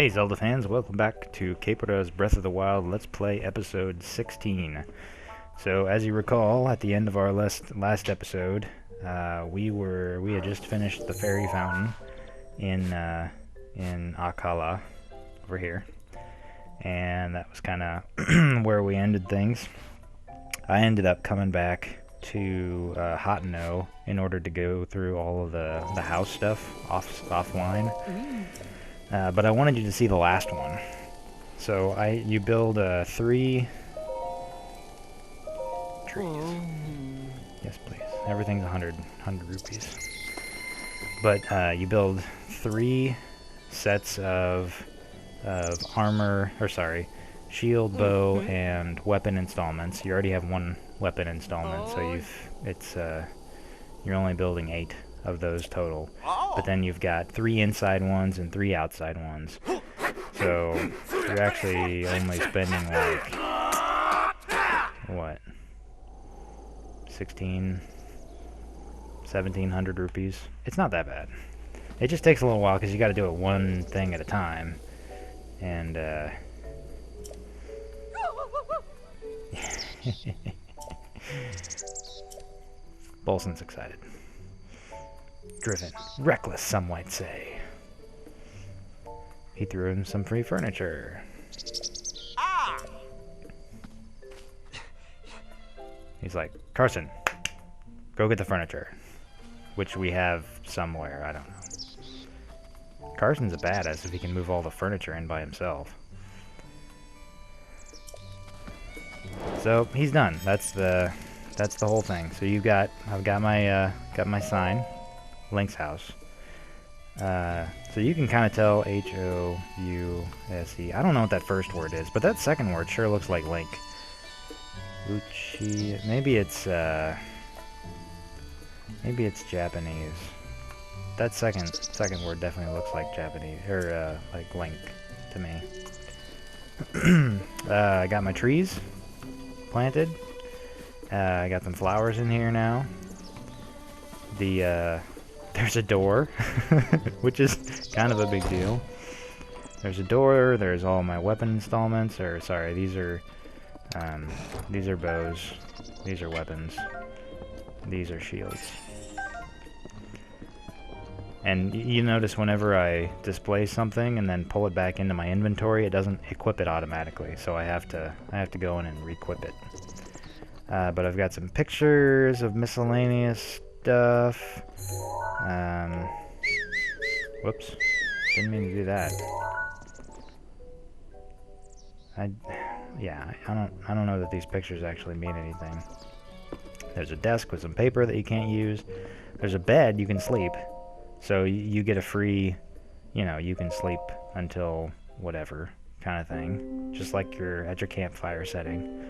Hey Zelda fans, welcome back to Kaepora's Breath of the Wild Let's Play episode 16. So as you recall, at the end of our last episode, we had just finished the fairy fountain in Akala over here, and that was kind of where we ended things. I ended up coming back to Hotno in order to go through all of the house stuff offline. But I wanted you to see the last one. So you build 3 trees. Yes, please. Everything's 100 rupees. But you build 3 sets of armor, or sorry, shield, bow, and weapon installments. You already have 1 weapon installment, so you're only building 8 of those total. But then you've got 3 inside ones and 3 outside ones. So you're actually only spending like, what, 1700 rupees. It's not that bad. It just takes a little while because you got to do it one thing at a time. And Bolson's excited. Driven. Reckless, some might say. He threw in some free furniture. He's like, Carson, go get the furniture. Which we have somewhere, I don't know. Carson's a badass if he can move all the furniture in by himself. So, he's done. That's the whole thing. So I've got my sign. Link's house. So you can kind of tell House. I don't know what that first word is, but that second word sure looks like Link. Uchi. Maybe it's Japanese. That second word definitely looks like Japanese or like Link to me. I got my trees planted. I got some flowers in here now. There's a door, which is kind of a big deal. There's a door, there's all my weapon installments, or sorry, these are bows, these are weapons, these are shields. And you notice whenever I display something and then pull it back into my inventory, it doesn't equip it automatically, so I have to go in and re-equip it. But I've got some pictures of miscellaneous stuff. Whoops. Didn't mean to do that. I don't know that these pictures actually mean anything. There's a desk with some paper that you can't use. There's a bed you can sleep. So you get a free, you can sleep until whatever kind of thing. Just like you're at your campfire setting.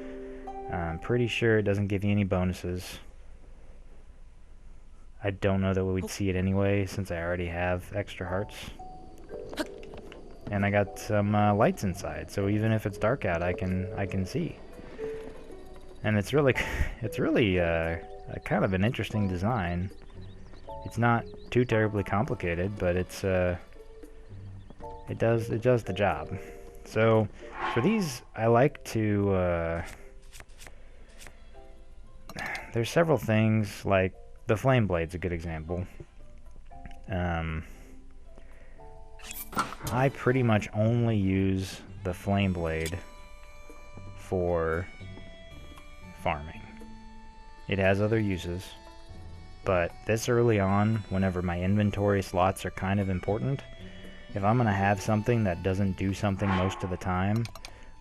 I'm pretty sure it doesn't give you any bonuses. I don't know that we'd see it anyway, since I already have extra hearts. And I got some lights inside, so even if it's dark out, I can see. And it's really a kind of an interesting design. It's not too terribly complicated, but it does the job. So for these, I like to. There's several things like. The flame blade's a good example. I pretty much only use the flame blade for farming. It has other uses, but this early on, whenever my inventory slots are kind of important, if I'm going to have something that doesn't do something most of the time,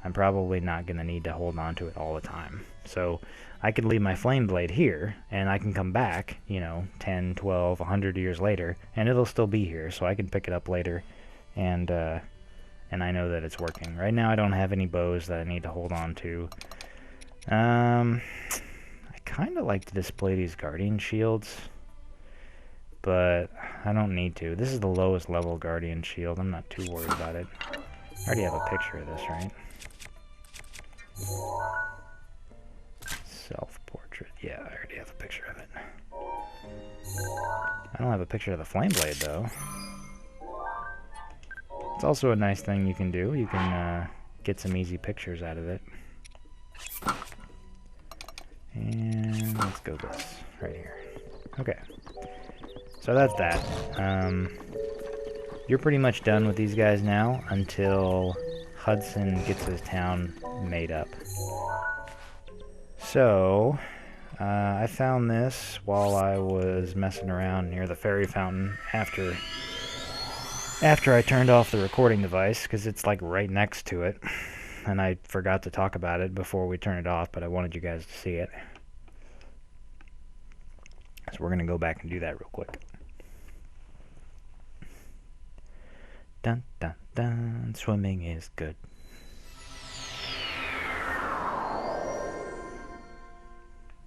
I'm probably not going to need to hold on to it all the time. So I could leave my flame blade here, and I can come back, 10, 12, 100 years later, and it'll still be here, so I can pick it up later, and I know that it's working. Right now I don't have any bows that I need to hold on to. I kind of like to display these guardian shields, but I don't need to. This is the lowest level guardian shield. I'm not too worried about it. I already have a picture of this, right? Self-portrait. Yeah, I already have a picture of it. I don't have a picture of the flame blade, though. It's also a nice thing you can do. You can get some easy pictures out of it. And let's go this right here. Okay. So that's that. You're pretty much done with these guys now until Hudson gets his town made up. So, I found this while I was messing around near the fairy fountain after I turned off the recording device, because it's like right next to it. And I forgot to talk about it before we turned it off, but I wanted you guys to see it. So we're going to go back and do that real quick. Dun dun dun, swimming is good.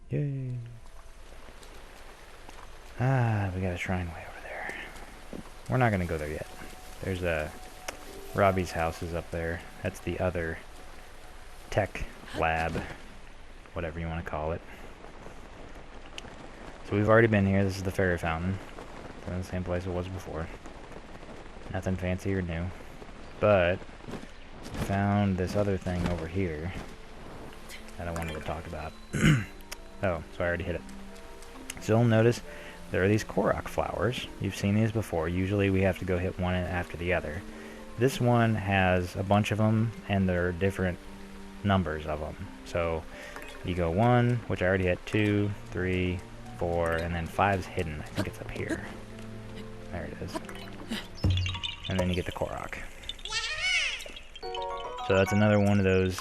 Yay. Ah, we got a shrine way over there. We're not going to go there yet. There's Robbie's house is up there. That's the other tech lab, whatever you want to call it. So we've already been here. This is the fairy fountain. It's in the same place it was before. Nothing fancy or new. But found this other thing over here that I wanted to talk about. Oh, so I already hit it. So you'll notice there are these Korok flowers. You've seen these before. Usually we have to go hit one after the other. This one has a bunch of them, and there are different numbers of them. So you go 1, which I already hit, 2, 3, 4, and then 5's hidden. I think it's up here. There it is. And then you get the Korok. So that's another one of those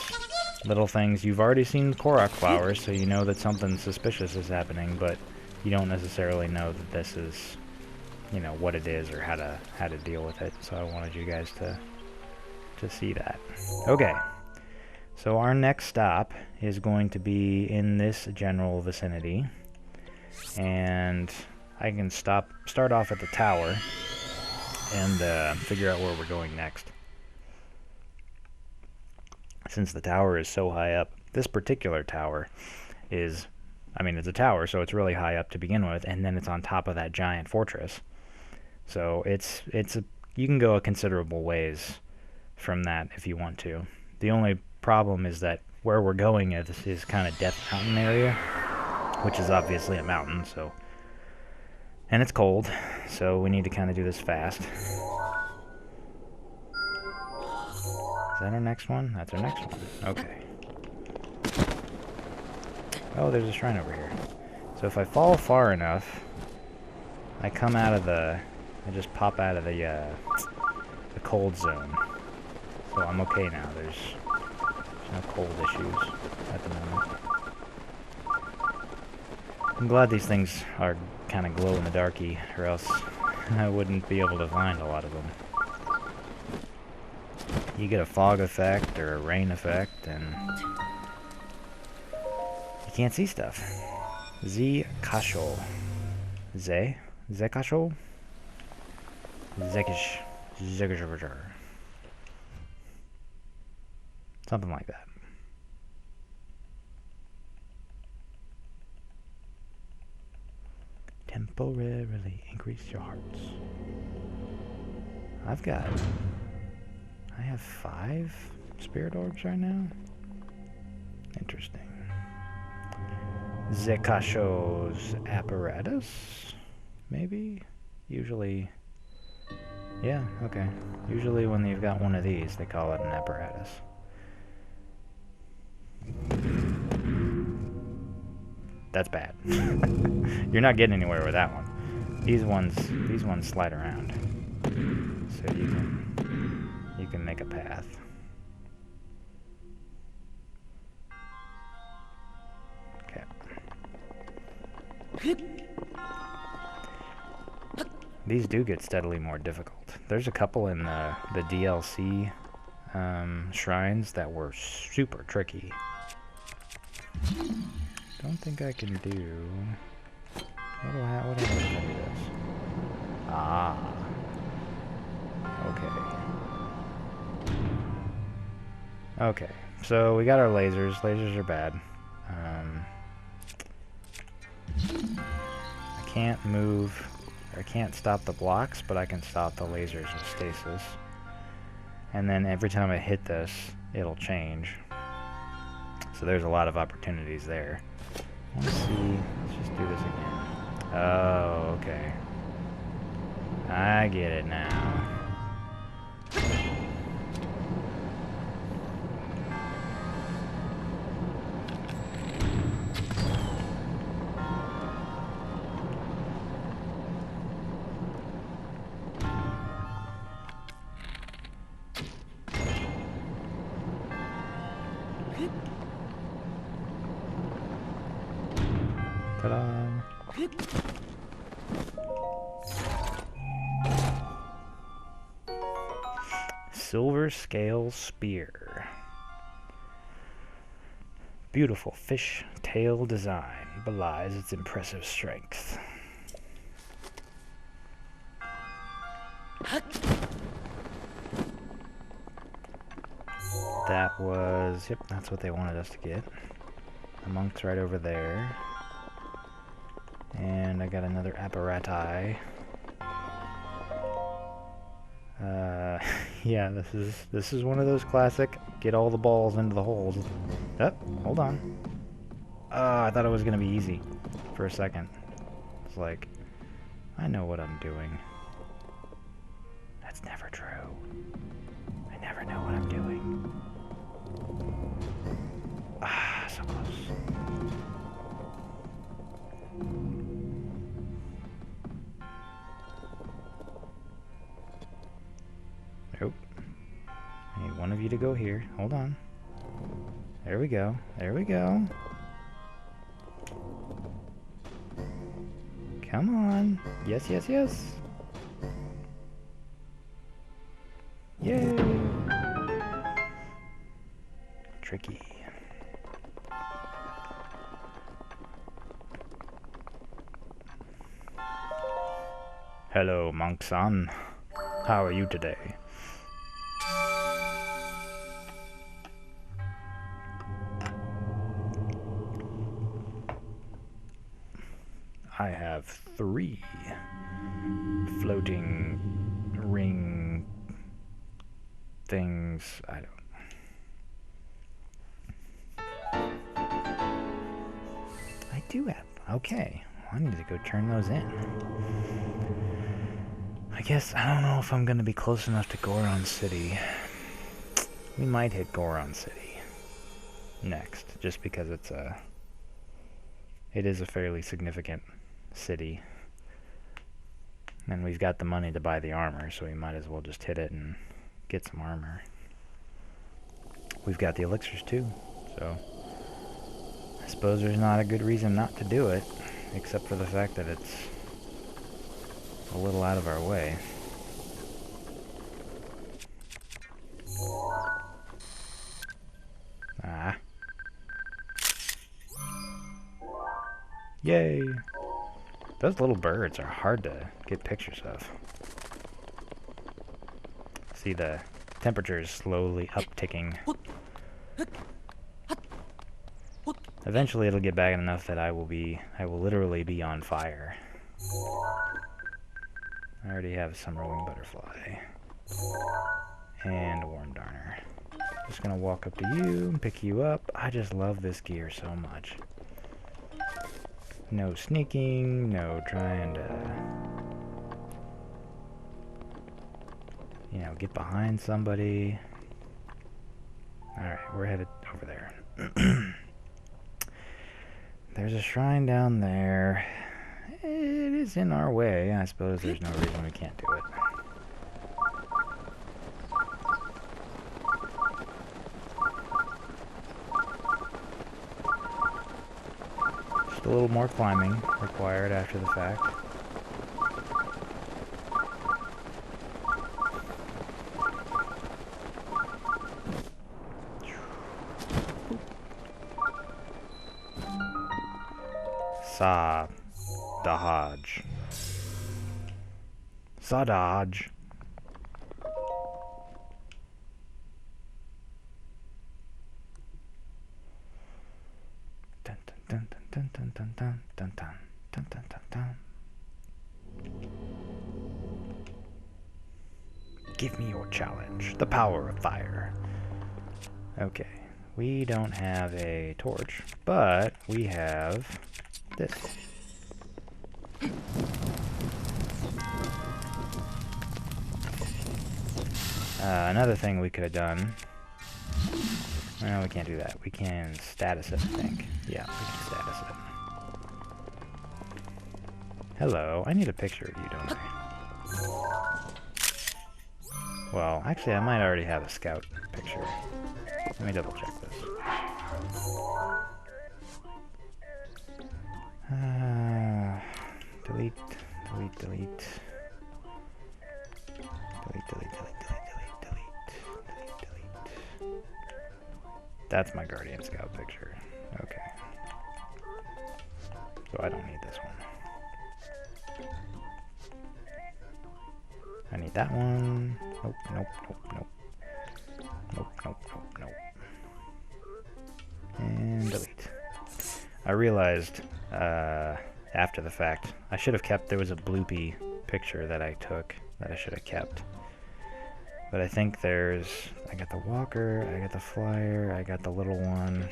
little things. You've already seen Korok flowers, so you know that something suspicious is happening, but you don't necessarily know that this is, you know, what it is or how to deal with it. So I wanted you guys to see that. Okay. So our next stop is going to be in this general vicinity, and I can start off at the tower and figure out where we're going next. Since the tower is so high up, this particular tower is, I mean, it's a tower, so it's really high up to begin with, and then it's on top of that giant fortress. So you can go a considerable ways from that if you want to. The only problem is that where we're going is kind of Death Mountain area, which is obviously a mountain, so, and it's cold, so we need to kind of do this fast. Is that our next one? That's our next one. Okay. Oh, there's a shrine over here. So if I fall far enough, I come out of I just pop out of the cold zone. So I'm okay now. There's no cold issues at the moment. I'm glad these things are kind of glow-in-the-darky, or else I wouldn't be able to find a lot of them. You get a fog effect or a rain effect, and you can't see stuff. Z-Kasho. Z-Kasho? Zekish. Zekish. Something like that. Temporarily increase your hearts. I have 5 spirit orbs right now? Interesting. Zekasho's apparatus? Maybe? Usually... Yeah, okay. Usually when you've got one of these, they call it an apparatus. That's bad. You're not getting anywhere with that one. These ones slide around. So you can make a path. Okay. These do get steadily more difficult. There's a couple in the DLC shrines that were super tricky. Don't think I can do... What happens if I do this? Ah. Okay. Okay, so we got our lasers. Lasers are bad. I can't move... I can't stop the blocks, but I can stop the lasers with stasis. And then every time I hit this, it'll change. So there's a lot of opportunities there. Let's see. Let's just do this again. Oh, okay. I get it now. Ta-da! Silver scale spear. Beautiful fish tail design belies its impressive strength. That was, yep, that's what they wanted us to get. The monk's right over there. And I got another apparati. Yeah, this is one of those classic get all the balls into the holes. Oh, hold on. I thought it was gonna be easy for a second. It's like, I know what I'm doing. That's never true. I never know what I'm doing. So close. Nope. I need one of you to go here. Hold on. There we go. There we go. Come on. Yes, yes, yes. Yay. Tricky. Hello, monk-san. How are you today? I have 3 floating ring things. I do have. Okay. I need to go turn those in. I guess I don't know if I'm going to be close enough to Goron City. We might hit Goron City next, just because it is a fairly significant city. And we've got the money to buy the armor, so we might as well just hit it and get some armor. We've got the elixirs too, so I suppose there's not a good reason not to do it, except for the fact that it's a little out of our way. Yay! Those little birds are hard to get pictures of. See, the temperature is slowly upticking. Eventually it'll get bad enough that I will literally be on fire. I already have a summerwing butterfly. And a worm darner. Just gonna walk up to you and pick you up. I just love this gear so much. No sneaking, no trying to, get behind somebody. Alright, we're headed over there. There's a shrine down there. It is in our way. I suppose there's no reason we can't do it. Just a little more climbing required after the fact. Dodge. Dodge. Dun dun dun dun dun dun dun dun dun dun dun dun. Give me your challenge. The power of fire. Okay. We don't have a torch, but we have this. Another thing we could have done. No, we can't do that. We can status it, I think. Yeah, we can status it. Hello, I need a picture of you, don't I? Well, actually, I might already have a scout picture. Let me double check this. Delete, delete, delete. Delete, delete, delete, delete, delete, delete. That's my Guardian Scout picture. Okay. So I don't need this one. I need that one. Nope, nope, nope, nope. Nope, nope, nope, nope. And delete. I realized, after the fact, I should have kept, there was a bloopy picture that I took that I should have kept. But I think there's, I got the walker, I got the flyer, I got the little one.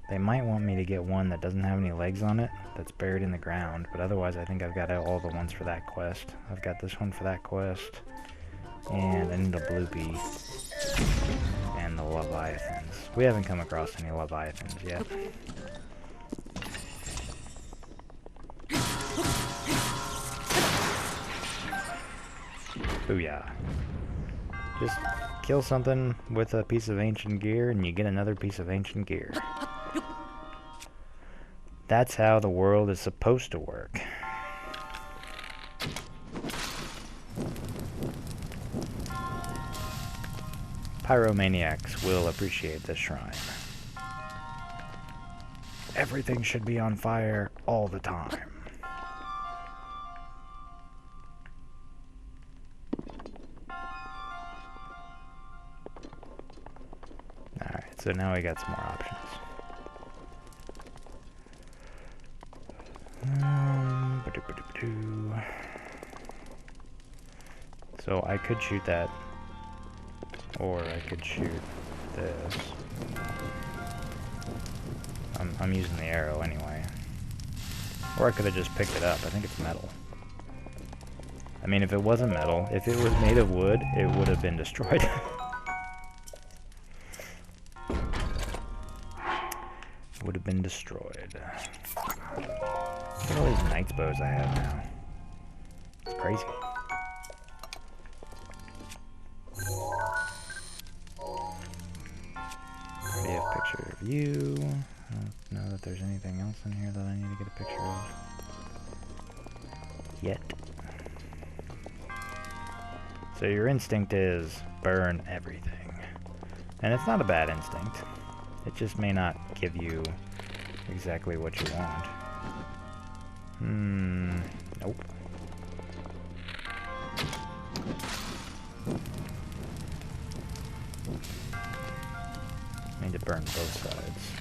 They might want me to get one that doesn't have any legs on it, that's buried in the ground, but otherwise I think I've got all the ones for that quest. I've got this one for that quest, and I need the bloopy, and the Leviathans. We haven't come across any Leviathans yet. Booyah. Just kill something with a piece of ancient gear and you get another piece of ancient gear. That's how the world is supposed to work. Pyromaniacs will appreciate this shrine. Everything should be on fire all the time. Alright, so now we got some more options. So I could shoot that, or I could shoot this. I'm using the arrow anyway. Or I could have just picked it up. I think it's metal. I mean, if it wasn't metal, if it was made of wood, it would have been destroyed. Would have been destroyed. Look at all these knight's bows I have now. It's crazy. Already have a picture of you. I don't know that there's anything else in here that I need to get a picture of. Yet. So your instinct is burn everything. And it's not a bad instinct. It just may not give you exactly what you want. Nope. I need to burn both sides.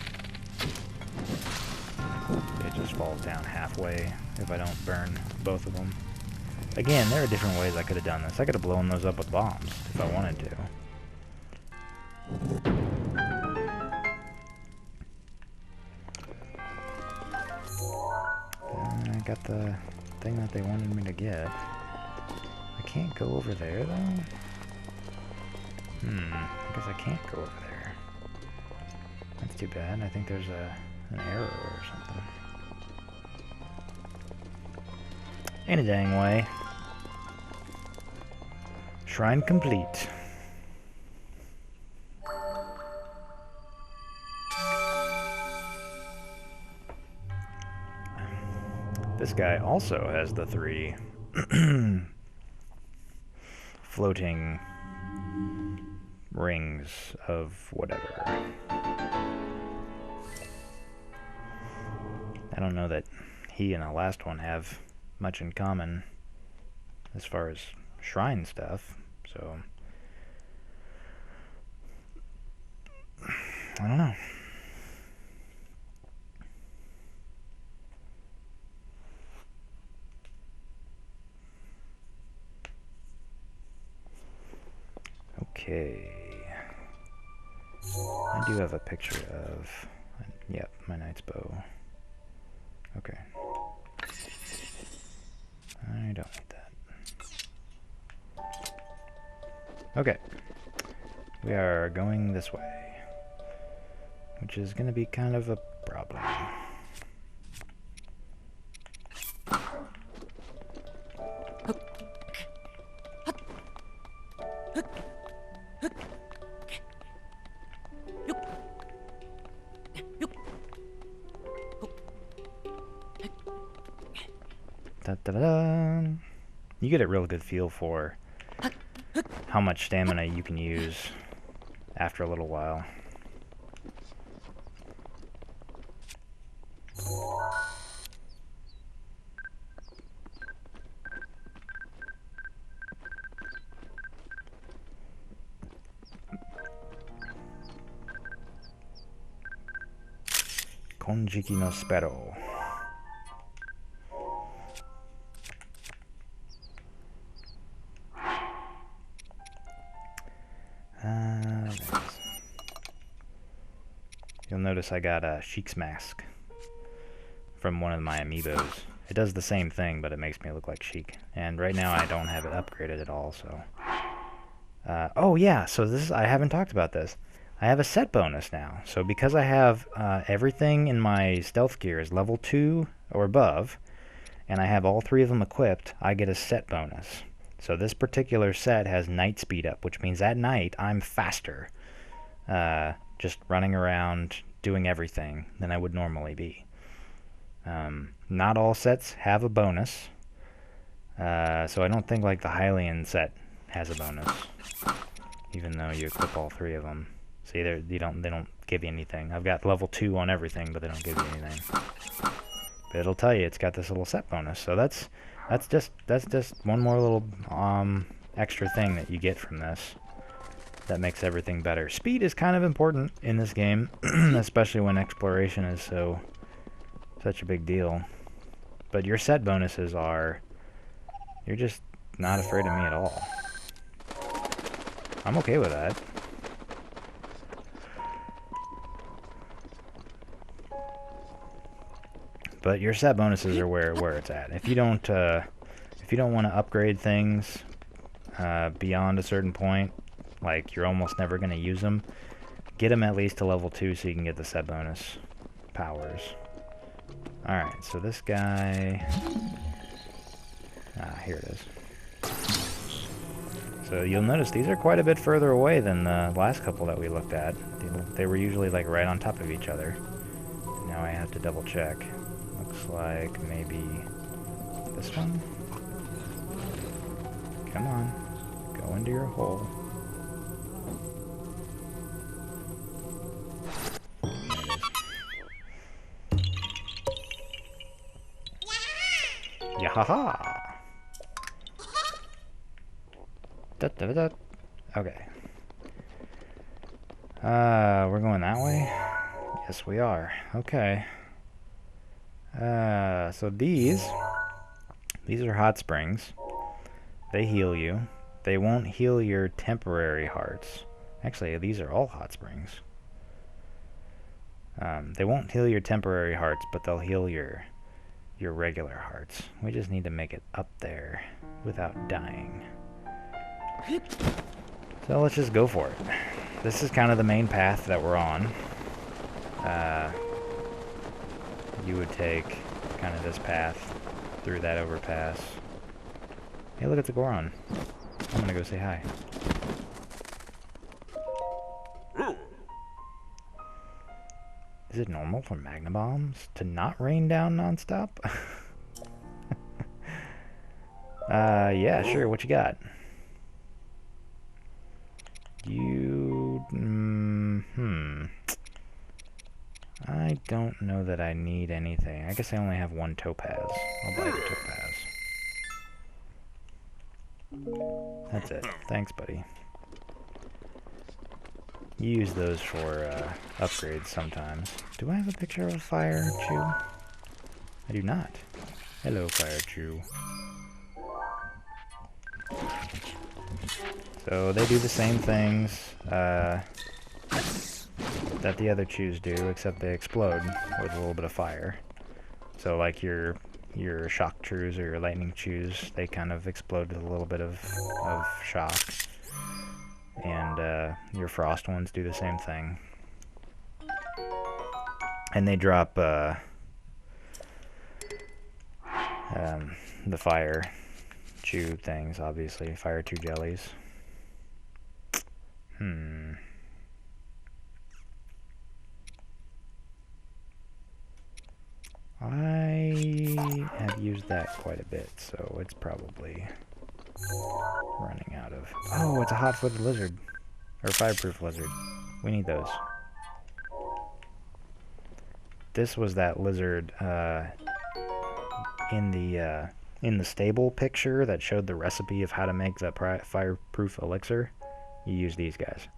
It just falls down halfway if I don't burn both of them. Again, there are different ways I could have done this. I could have blown those up with bombs if I wanted to. I got the thing that they wanted me to get. I can't go over there, though? I guess I can't go over there. That's too bad. I think there's an arrow or something. Any dang way. Shrine complete. This guy also has the 3 floating rings of whatever. I don't know that he and the last one have much in common as far as shrine stuff, so I don't know. Okay. I do have a picture of, yep, my knight's bow. Okay. I don't need that. Okay. We are going this way, which is going to be kind of a problem. Da, da, da, da. You get a real good feel for how much stamina you can use after a little while. Konjiki no Spero. You'll notice I got a Sheik's mask from one of my amiibos. It does the same thing, but it makes me look like Sheik. And right now I don't have it upgraded at all, so... oh yeah, so I haven't talked about this. I have a set bonus now. So because I have everything in my stealth gear is level 2 or above, and I have all 3 of them equipped, I get a set bonus. So this particular set has night speed up, which means at night I'm faster. Just running around doing everything than I would normally be. Not all sets have a bonus, so I don't think like the Hylian set has a bonus, even though you equip all 3 of them. See, they don't give you anything. I've got level 2 on everything, but they don't give you anything. But it'll tell you it's got this little set bonus, so that's just one more little extra thing that you get from this. That makes everything better. Speed is kind of important in this game, especially when exploration is such a big deal. But your set bonuses are... You're just not afraid of me at all. I'm okay with that. But your set bonuses are where it's at. If you don't want to upgrade things beyond a certain point, like you're almost never going to use them, get them at least to level 2 so you can get the set bonus powers. Alright, so this guy... here it is. So you'll notice these are quite a bit further away than the last couple that we looked at. They were usually like right on top of each other. Now I have to double check. Looks like maybe this one? Come on, go into your hole. Yahaha! Da, da, da. Okay. We're going that way? Yes, we are. Okay. So these are hot springs. They heal you. They won't heal your temporary hearts. Actually, these are all hot springs. They won't heal your temporary hearts, but they'll heal your regular hearts. We just need to make it up there without dying. So let's just go for it. This is kind of the main path that we're on. You would take kind of this path through that overpass. Hey, look at the Goron. I'm gonna go say hi. Is it normal for magna bombs to not rain down nonstop? Yeah, sure. What you got? I don't know that I need anything. I guess I only have 1 topaz. I'll buy the topaz. That's it. Thanks, buddy. You use those for upgrades sometimes. Do I have a picture of a fire chew? I do not. Hello, fire chew. So they do the same things that the other chews do, except they explode with a little bit of fire. So like your shock chews or your lightning chews, they kind of explode with a little bit of shock. And your frost ones do the same thing. And they drop the fire chew things, obviously. Fire chew jellies. I have used that quite a bit, so it's probably running out of... Oh, it's a hot-footed lizard. Or fireproof lizard. We need those. This was that lizard in the stable picture that showed the recipe of how to make the fireproof elixir. You use these guys.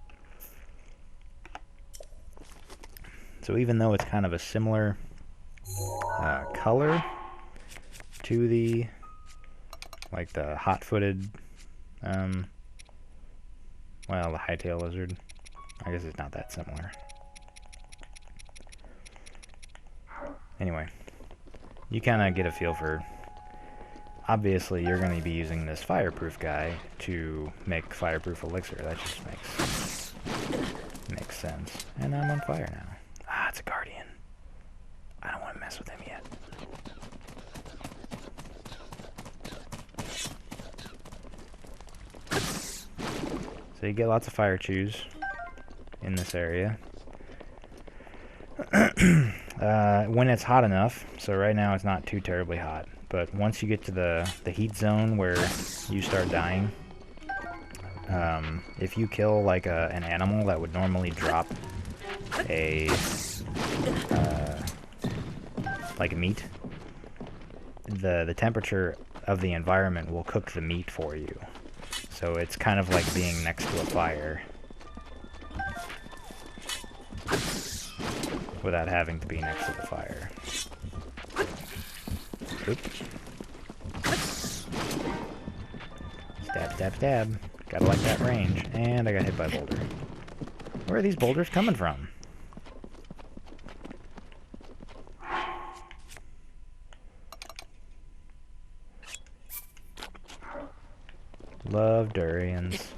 So even though it's kind of a similar color to the hot-footed, well, the hightail lizard, I guess it's not that similar. Anyway, you kind of get a feel for, obviously you're going to be using this fireproof guy to make fireproof elixir. That just makes sense. And I'm on fire now. Ah, it's a guardian. I don't want to mess with him yet. So you get lots of fire chews in this area. When it's hot enough, so right now it's not too terribly hot, but once you get to the heat zone where you start dying, if you kill like an animal that would normally drop a like meat, the temperature of the environment will cook the meat for you. So it's kind of like being next to a fire without having to be next to the fire. Oops. Stab, stab, stab. Gotta like that range. And I got hit by a boulder. Where are these boulders coming from? Love durians.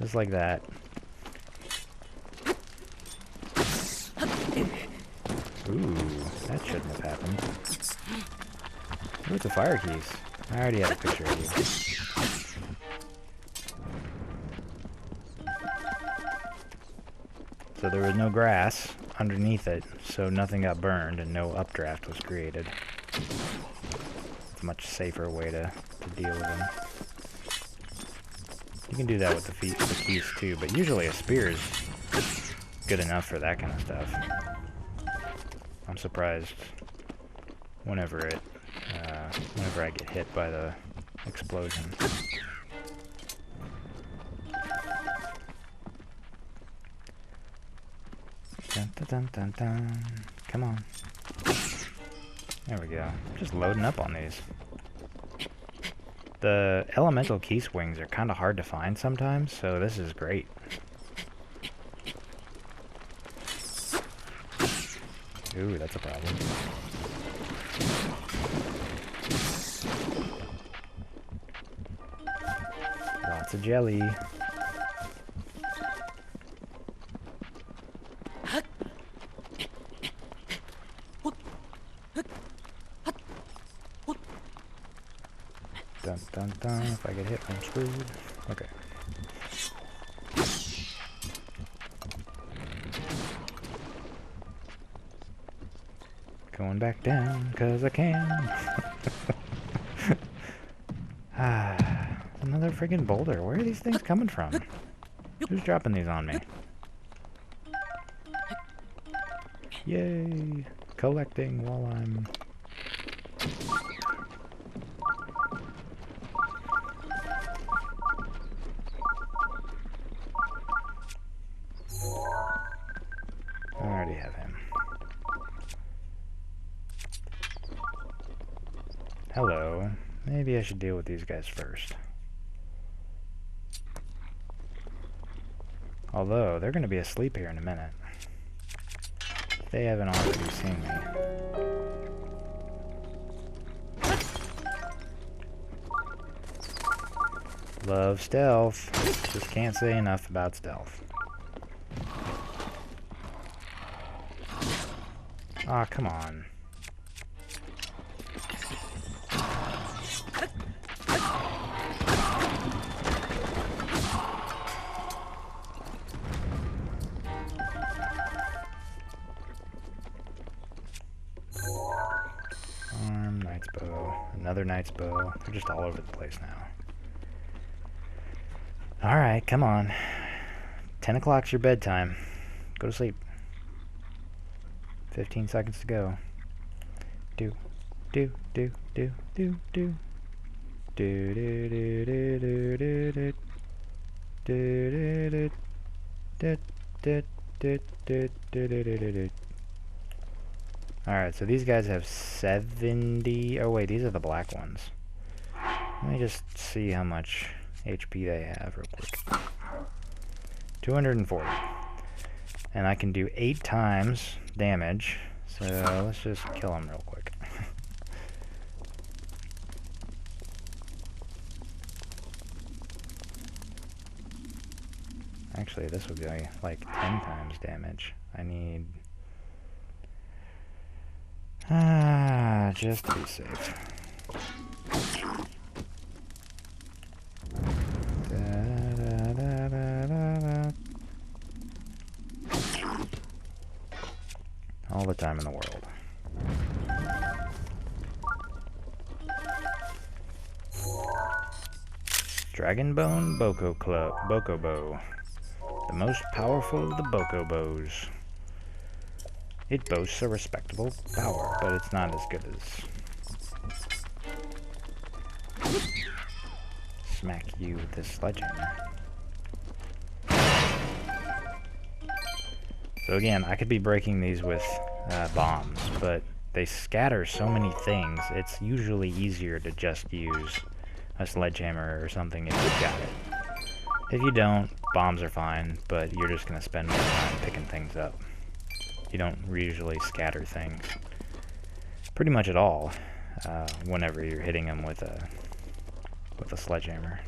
Just like that. Ooh, that shouldn't have happened. Where's the fire keys? I already had a picture of you. So there was no grass underneath it, so nothing got burned and no updraft was created. It's a much safer way to deal with them. You can do that with the keys too, but usually a spear is good enough for that kind of stuff. I'm surprised whenever I get hit by the explosion. Dun, dun, dun, dun, dun. Come on. There we go. Just loading up on these. The elemental key swings are kind of hard to find sometimes, so this is great. Ooh, that's a problem. Lots of jelly. Dun dun dun. If I get hit, I'm screwed. Okay. Going back down, 'cause I can. Another friggin' boulder. Where are these things coming from? Who's dropping these on me? Yay! Collecting while I'm... I already have him. Hello. Maybe I should deal with these guys first. Although, they're going to be asleep here in a minute. They haven't already seen me. Love stealth. Just can't say enough about stealth. Aw, come on. Knight's bow. Another knight's bow. They're just all over the place now. Alright, come on. 10 o'clock's your bedtime. Go to sleep. 15 seconds to go. Do, do, do, do, do, do. Do, do, do, do, do, do, do. Do, do, do, do, do, do, do, do, do, do, do. Alright, so these guys have 70... Oh wait, these are the black ones. Let me just see how much HP they have real quick. 240. And I can do 8 times damage, so let's just kill them real quick. Actually, this would be like 10 times damage. I need... just to be safe. All the time in the world. Dragonbone Boko Club, Boko Bow. The most powerful of the Boko Bows. It boasts a respectable power, but it's not as good as... Smack you with this sledgehammer. So again, I could be breaking these with bombs, but they scatter so many things, it's usually easier to just use a sledgehammer or something if you've got it. If you don't, bombs are fine, but you're just going to spend more time picking things up. You don't usually scatter things pretty much at all whenever you're hitting them with a sledgehammer.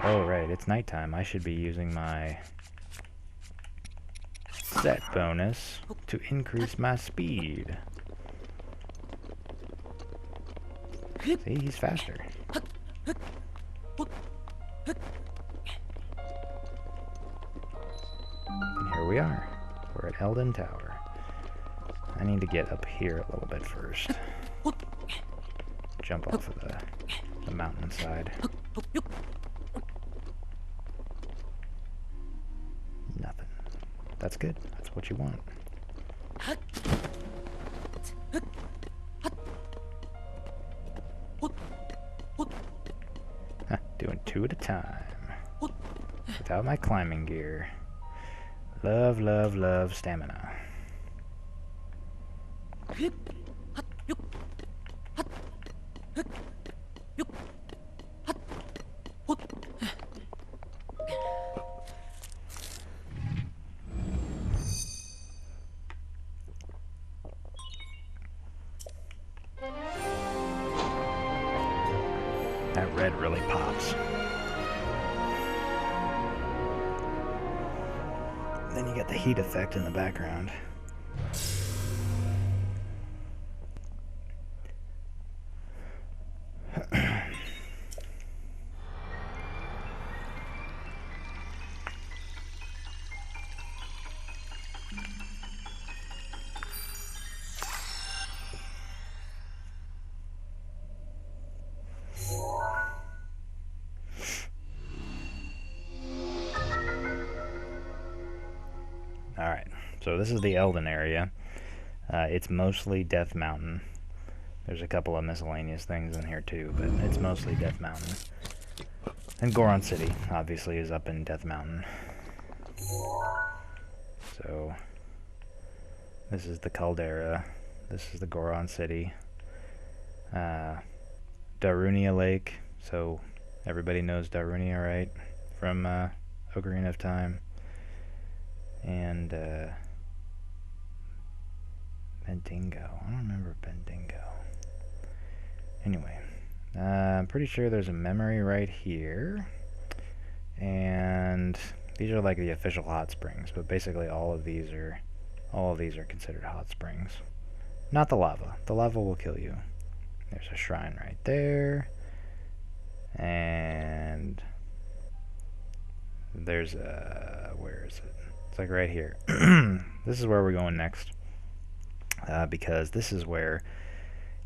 Oh right, it's nighttime. I should be using my set bonus to increase my speed. See, he's faster. And here we are. We're at Eldon Tower. I need to get up here a little bit first. Jump off of the mountainside. Nothing. That's good. That's what you want. Doing 2 at a time. Without my climbing gear. Love, love, love stamina. That red really pops. Then you got the heat effect in the background. Alright, so this is the Eldon area. It's mostly Death Mountain. There's a couple of miscellaneous things in here too, but it's mostly Death Mountain. And Goron City, obviously, is up in Death Mountain. So, This is the Caldera. This is the Goron City. Darunia Lake. So everybody knows Darunia, right? From Ocarina of Time. And Bendigo. I don't remember Bendigo. Anyway, I'm pretty sure there's a memory right here. And these are like the official hot springs, but basically all of these are considered hot springs. Not the lava. The lava will kill you. There's a shrine right there. And there's a... where is it? It's like right here. This is where we're going next. Because this is where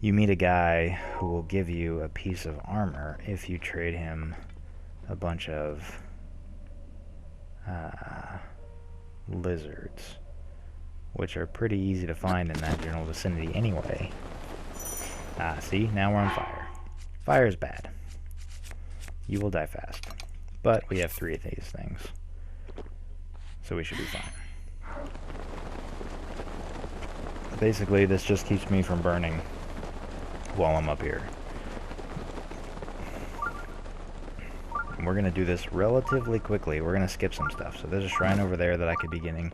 you meet a guy who will give you a piece of armor if you trade him a bunch of lizards, which are pretty easy to find in that general vicinity anyway. See? Now we're on fire. Fire is bad. You will die fast. But we have 3 of these things, so we should be fine. Basically, this just keeps me from burning while I'm up here. And we're going to do this relatively quickly. We're going to skip some stuff. So there's a shrine over there that I could be getting.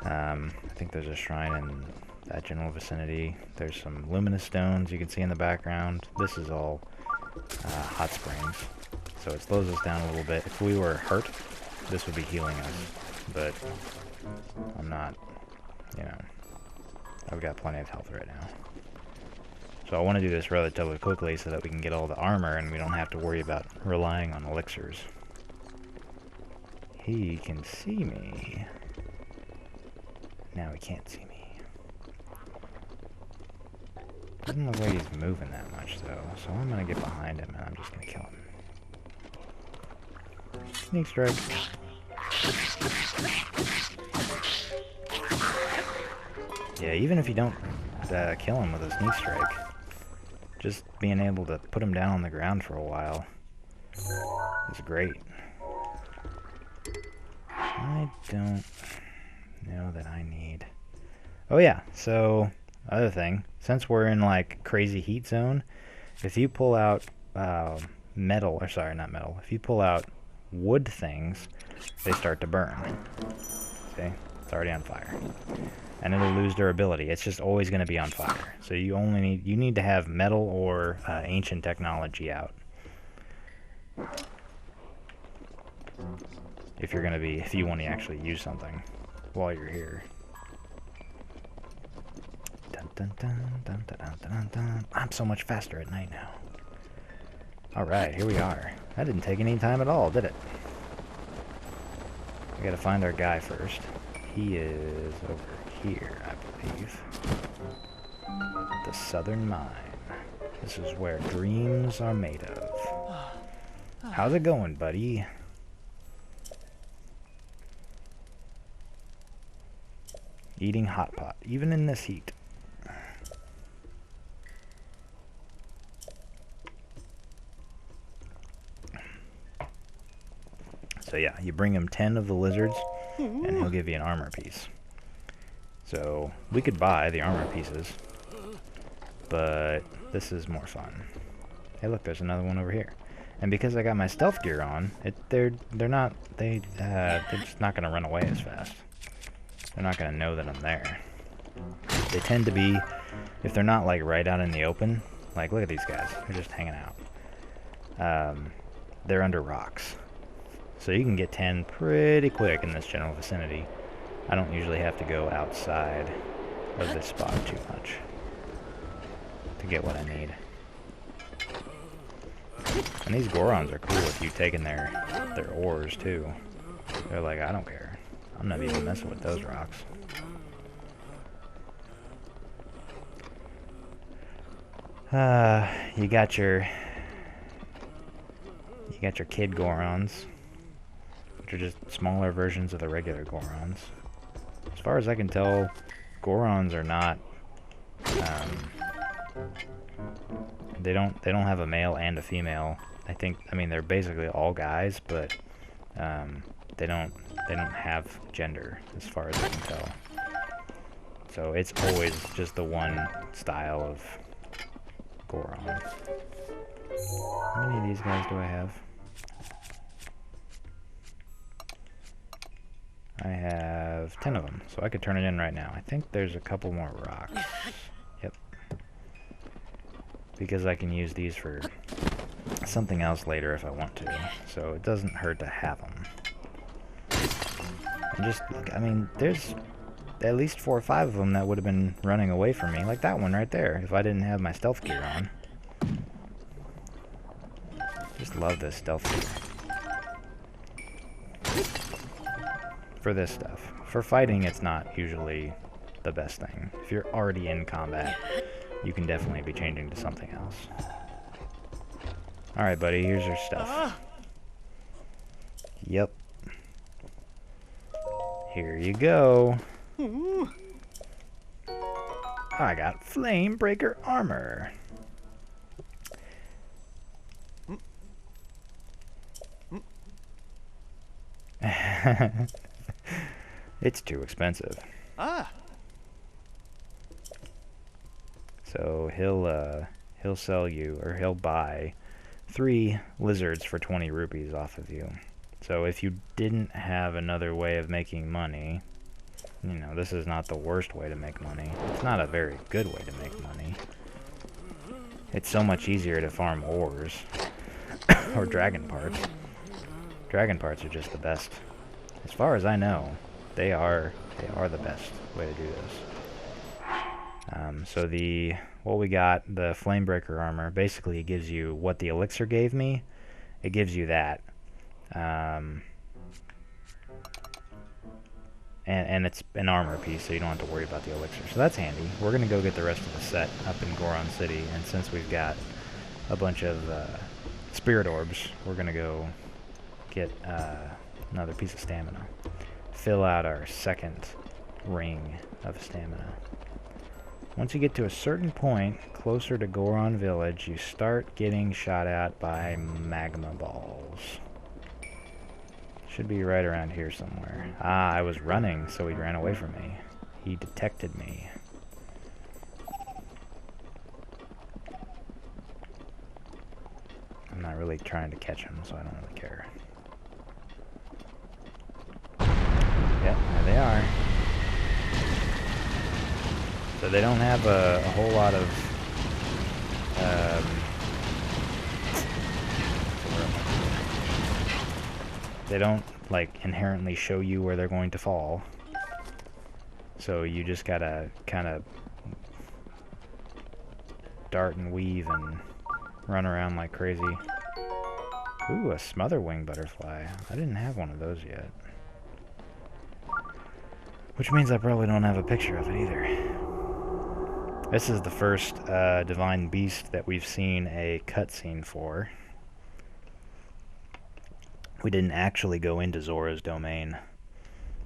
I think there's a shrine in that general vicinity. There's some luminous stones you can see in the background. This is all hot springs. So it slows us down a little bit. If we were hurt, this would be healing us. But I'm not, you know, I've got plenty of health right now. So I want to do this relatively quickly so that we can get all the armor and we don't have to worry about relying on elixirs. He can see me. Now he can't see me. Doesn't look like he's moving that much though, so I'm going to get behind him and I'm just going to kill him. Sneak strike. Yeah, even if you don't kill him with a sneak strike, just being able to put him down on the ground for a while is great. I don't know that I need... Oh yeah, so, other thing, since we're in like crazy heat zone, if you pull out metal, or sorry, not metal, if you pull out wood things, they start to burn. See? It's already on fire. And it'll lose durability. It's just always going to be on fire. So you need to have metal or ancient technology out. If you want to actually use something while you're here. Dun, dun, dun, dun, dun, dun, dun, dun. I'm so much faster at night now. Alright, here we are. That didn't take any time at all, did it? We gotta find our guy first. He is over here, I believe. The Southern Mine. This is where dreams are made of. How's it going, buddy? Eating hot pot, even in this heat. So yeah, you bring him 10 of the lizards, and he'll give you an armor piece. So, we could buy the armor pieces, but this is more fun. Hey look, there's another one over here. And because I got my stealth gear on, they're just not gonna run away as fast. They're not gonna know that I'm there. They tend to be, if they're not like right out in the open, like look at these guys, they're just hanging out. They're under rocks. So you can get 10 pretty quick in this general vicinity. I don't usually have to go outside of this spot too much to get what I need. And these Gorons are cool if you've taken their ores too. They're like, I don't care. I'm not even messing with those rocks. You got your kid Gorons, which are just smaller versions of the regular Gorons. As far as I can tell, Gorons are not. They don't have a male and a female. I mean they're basically all guys, but they don't have gender as far as I can tell. So it's always just the one style of Goron. How many of these guys do I have? I have 10 of them, so I could turn it in right now. I think there's a couple more rocks. Yep. Because I can use these for something else later if I want to, so it doesn't hurt to have them. And just, I mean, there's at least 4 or 5 of them that would have been running away from me, like that one right there, if I didn't have my stealth gear on. Just love this stealth gear. For this stuff. For fighting, it's not usually the best thing. If you're already in combat, you can definitely be changing to something else. Alright, buddy, here's your stuff. Yep. Here you go. I got flame breaker armor. It's too expensive. So he'll sell you, or he'll buy 3 lizards for 20 rupees off of you. So if you didn't have another way of making money, you know, this is not the worst way to make money. It's not a very good way to make money. It's so much easier to farm ores or dragon parts. Dragon parts are just the best. As far as I know, they are the best way to do this. So what we got, the Flamebreaker armor, basically it gives you what the elixir gave me. It gives you that. And it's an armor piece, so you don't have to worry about the elixir. So that's handy. We're going to go get the rest of the set up in Goron City, and since we've got a bunch of spirit orbs, we're going to go get another piece of stamina. Fill out our second ring of stamina. Once you get to a certain point, closer to Goron Village, you start getting shot at by magma balls. Should be right around here somewhere. Ah, I was running, so he ran away from me. He detected me. I'm not really trying to catch him, so I don't really care. Yep, there they are. So they don't have a whole lot of they don't like inherently show you where they're going to fall. So you just gotta kind of dart and weave and run around like crazy. Ooh, a smotherwing butterfly. I didn't have one of those yet. Which means I probably don't have a picture of it either. This is the first divine beast that we've seen a cutscene for. We didn't actually go into Zora's domain.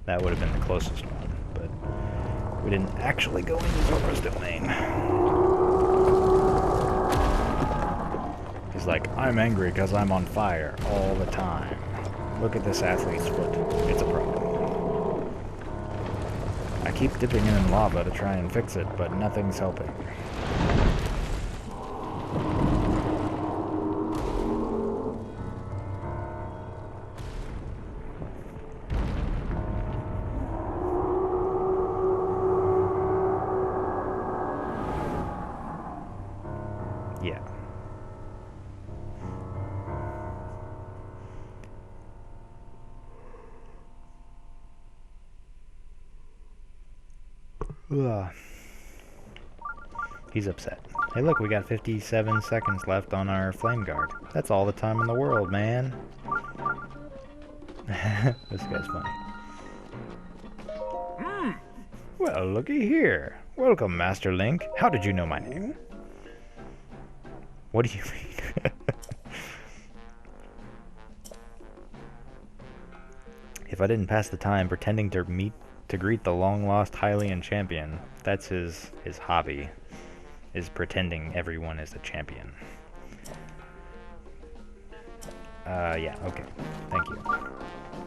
That would have been the closest one, but we didn't actually go into Zora's domain. He's like, I'm angry because I'm on fire all the time. Look at this athlete's foot. It's a problem. I keep dipping in lava to try and fix it, but nothing's helping. Yeah. Ugh. He's upset. Hey look, we got 57 seconds left on our flame guard. That's all the time in the world, man. This guy's funny. Well, looky here. Welcome, Master Link. How did you know my name? What do you mean? If I didn't pass the time pretending to greet the long-lost Hylian champion, that's his hobby, is pretending everyone is a champion. Yeah, okay. Thank you.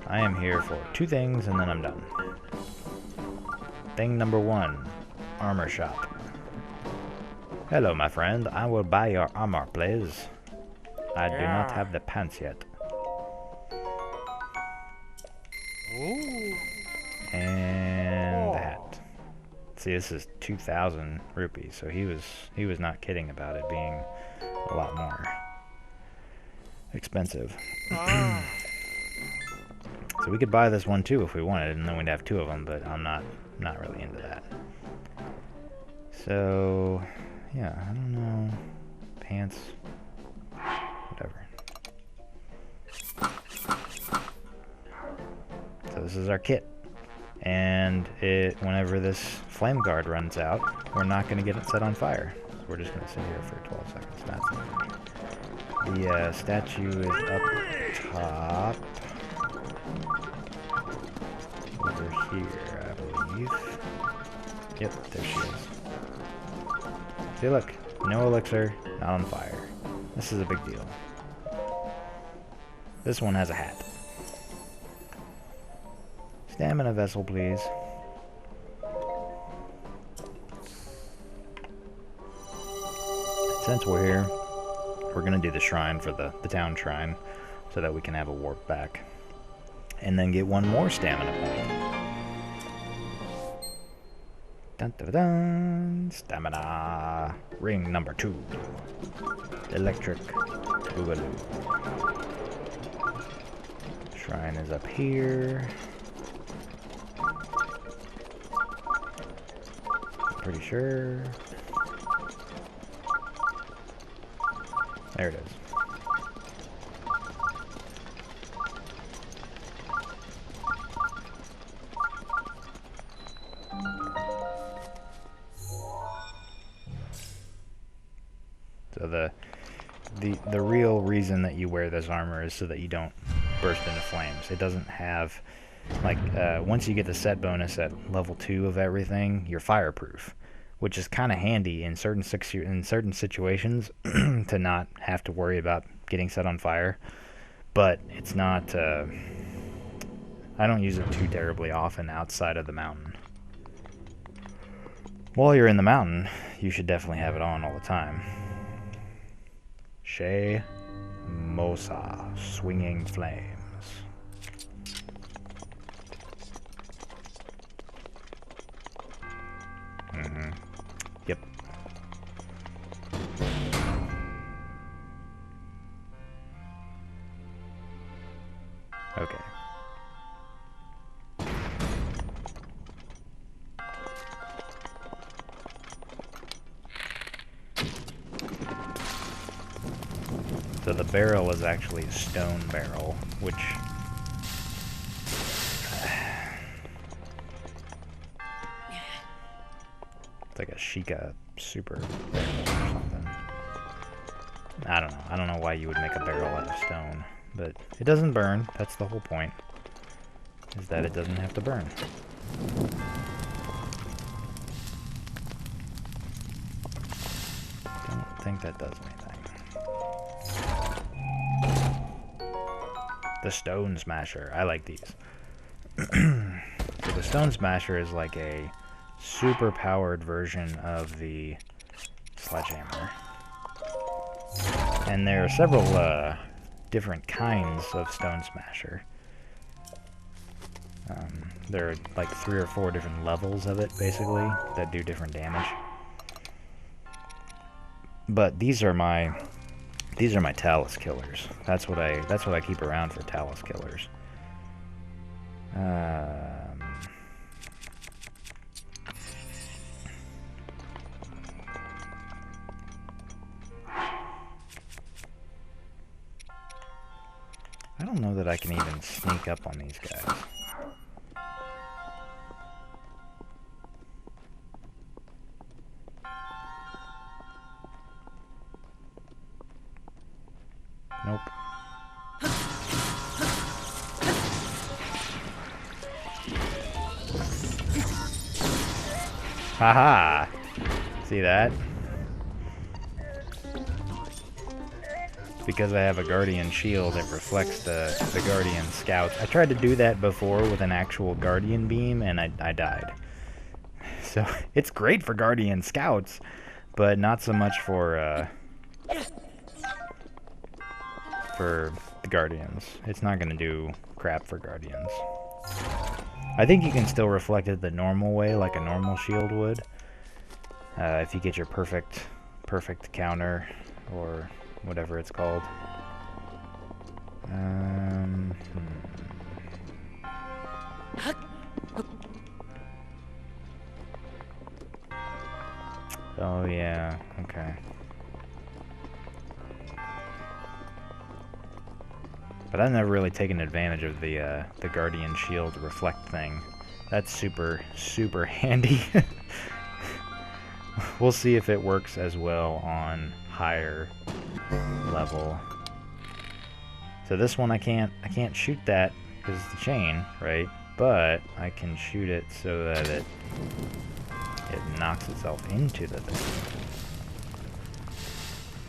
I am here for 2 things, and then I'm done. Thing number 1. Armor shop. Hello, my friend. I will buy your armor, please. I do not have the pants yet. Ooh. And the hat. See, this is 2,000 rupees, so he was not kidding about it being a lot more expensive. So we could buy this one too if we wanted, and then we'd have two of them, but I'm not really into that. So yeah, I don't know. Pants, whatever. So this is our kit. And whenever this flame guard runs out, we're not going to get it set on fire. So we're just going to sit here for 12 seconds. That's it. The statue is up top. Over here, I believe. Yep, there she is. See, look. No elixir, not on fire. This is a big deal. This one has a hat. Stamina vessel, please. Since we're here, we're going to do the shrine for the town shrine so that we can have a warp back. And then get one more stamina point. Dun, dun, dun. Stamina. Ring number 2. Electric Boogaloo. Shrine is up here. Pretty sure. There it is. So the real reason that you wear this armor is so that you don't burst into flames. It doesn't have, like, once you get the set bonus at level 2 of everything, you're fireproof, which is kind of handy in certain situations to not have to worry about getting set on fire. But it's not, I don't use it too terribly often outside of the mountain. While you're in the mountain, you should definitely have it on all the time. Shea Mosa, Swinging Flames. Yep. Okay. So the barrel is actually a stone barrel, which it's like a Sheikah super barrel or something. I don't know. I don't know why you would make a barrel out of stone, but it doesn't burn. That's the whole point, is that it doesn't have to burn. Don't think that does anything. The Stone Smasher. I like these. So the Stone Smasher is like a super powered version of the sledgehammer. And there are several different kinds of Stone Smasher. There are like 3 or 4 different levels of it, basically, that do different damage. But these are my Talus killers. That's what I keep around for Talus killers. I don't know that I can even sneak up on these guys. Nope. Haha! See that? Because I have a Guardian shield, it reflects the Guardian Scouts. I tried to do that before with an actual Guardian beam, and I died. So it's great for Guardian Scouts, but not so much for the Guardians. It's not going to do crap for Guardians. I think you can still reflect it the normal way, like a normal shield would. If you get your perfect counter, or whatever it's called. Oh yeah, okay. But I've never really taken advantage of the Guardian Shield reflect thing. That's super handy. We'll see if it works as well on higher level. So this one I can't shoot that because it's the chain, right? But I can shoot it so that it knocks itself into the thing.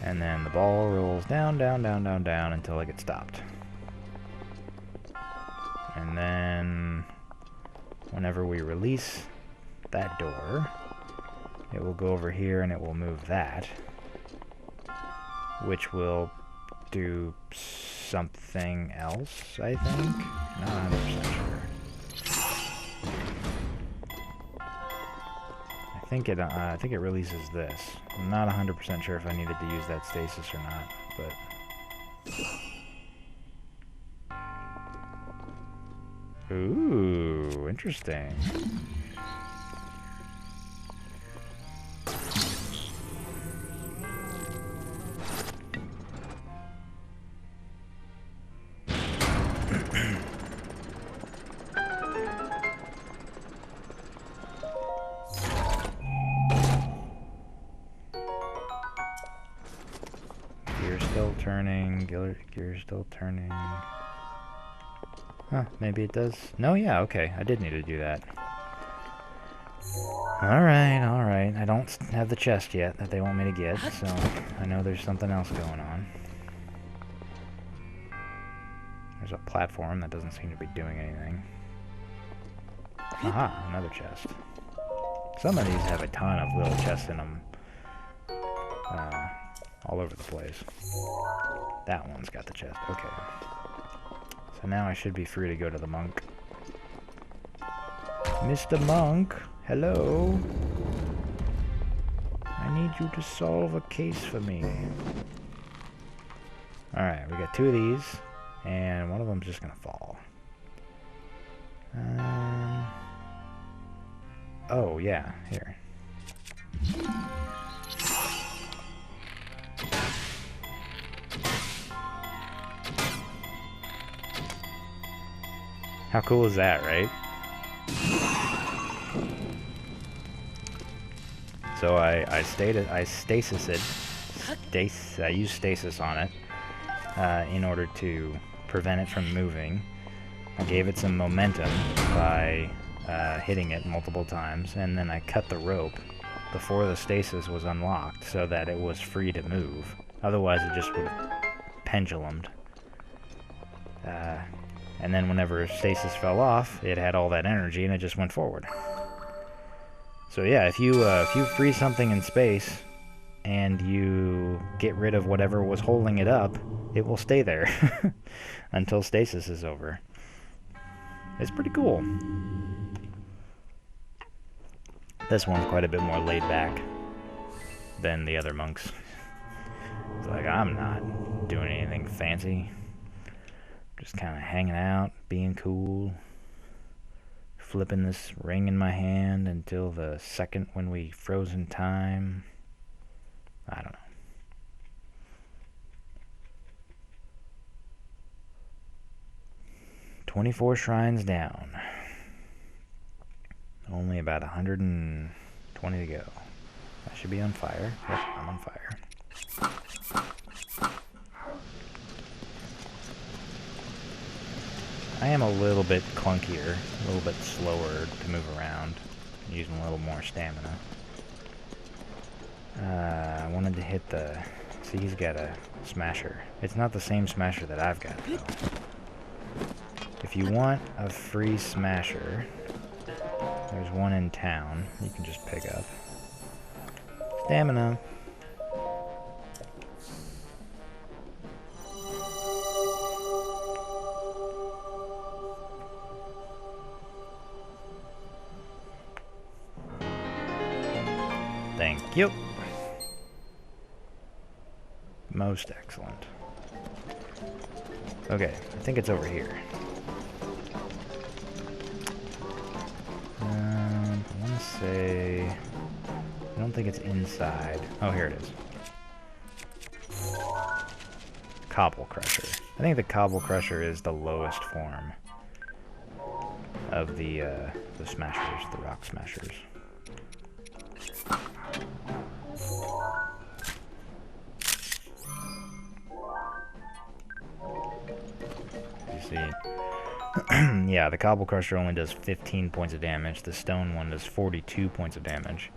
And then the ball rolls down, down, down, down, down until it gets stopped. And then whenever we release that door, it will go over here and it will move that, which will do something else, I think. Not 100% sure. I think it releases this. I'm not 100% sure if I needed to use that stasis or not, but... Ooh, interesting. Gear's still turning. Huh, maybe it does. No, yeah, okay. I did need to do that. Alright. I don't have the chest yet that they want me to get, so I know there's something else going on. There's a platform that doesn't seem to be doing anything. Aha, another chest. Some of these have a ton of little chests in them. All over the place. That one's got the chest. Okay. So now I should be free to go to the monk. Mr. Monk, hello. I need you to solve a case for me. Alright, we got 2 of these, and one of them's just gonna fall. Oh, yeah, here. How cool is that, right? So I stasis it. I use stasis on it in order to prevent it from moving. I gave it some momentum by hitting it multiple times, and then I cut the rope before the stasis was unlocked so that it was free to move. Otherwise, it just would have pendulumed. And then whenever stasis fell off, it had all that energy and it just went forward. So yeah, if you freeze something in space and you get rid of whatever was holding it up, it will stay there until stasis is over. It's pretty cool. This one's quite a bit more laid back than the other monks. It's like, I'm not doing anything fancy. Just kind of hanging out, being cool, flipping this ring in my hand until the second when we froze in time. I don't know. "24 shrines down. Only about 120 to go. I should be on fire. Yep, I'm on fire. I am a little bit clunkier, a little bit slower to move around, using a little more stamina. I wanted to hit the... See, he's got a smasher. It's not the same smasher that I've got, though. If you want a free smasher, There's one in town you can just pick up. Stamina. Thank you. Most excellent. Okay, I think it's over here. I want to say... I don't think it's inside. Oh, here it is. Cobble Crusher. I think the Cobble Crusher is the lowest form of the smashers, the rock smashers. You see? Yeah, the Cobble Crusher only does 15 points of damage. The stone one does 42 points of damage.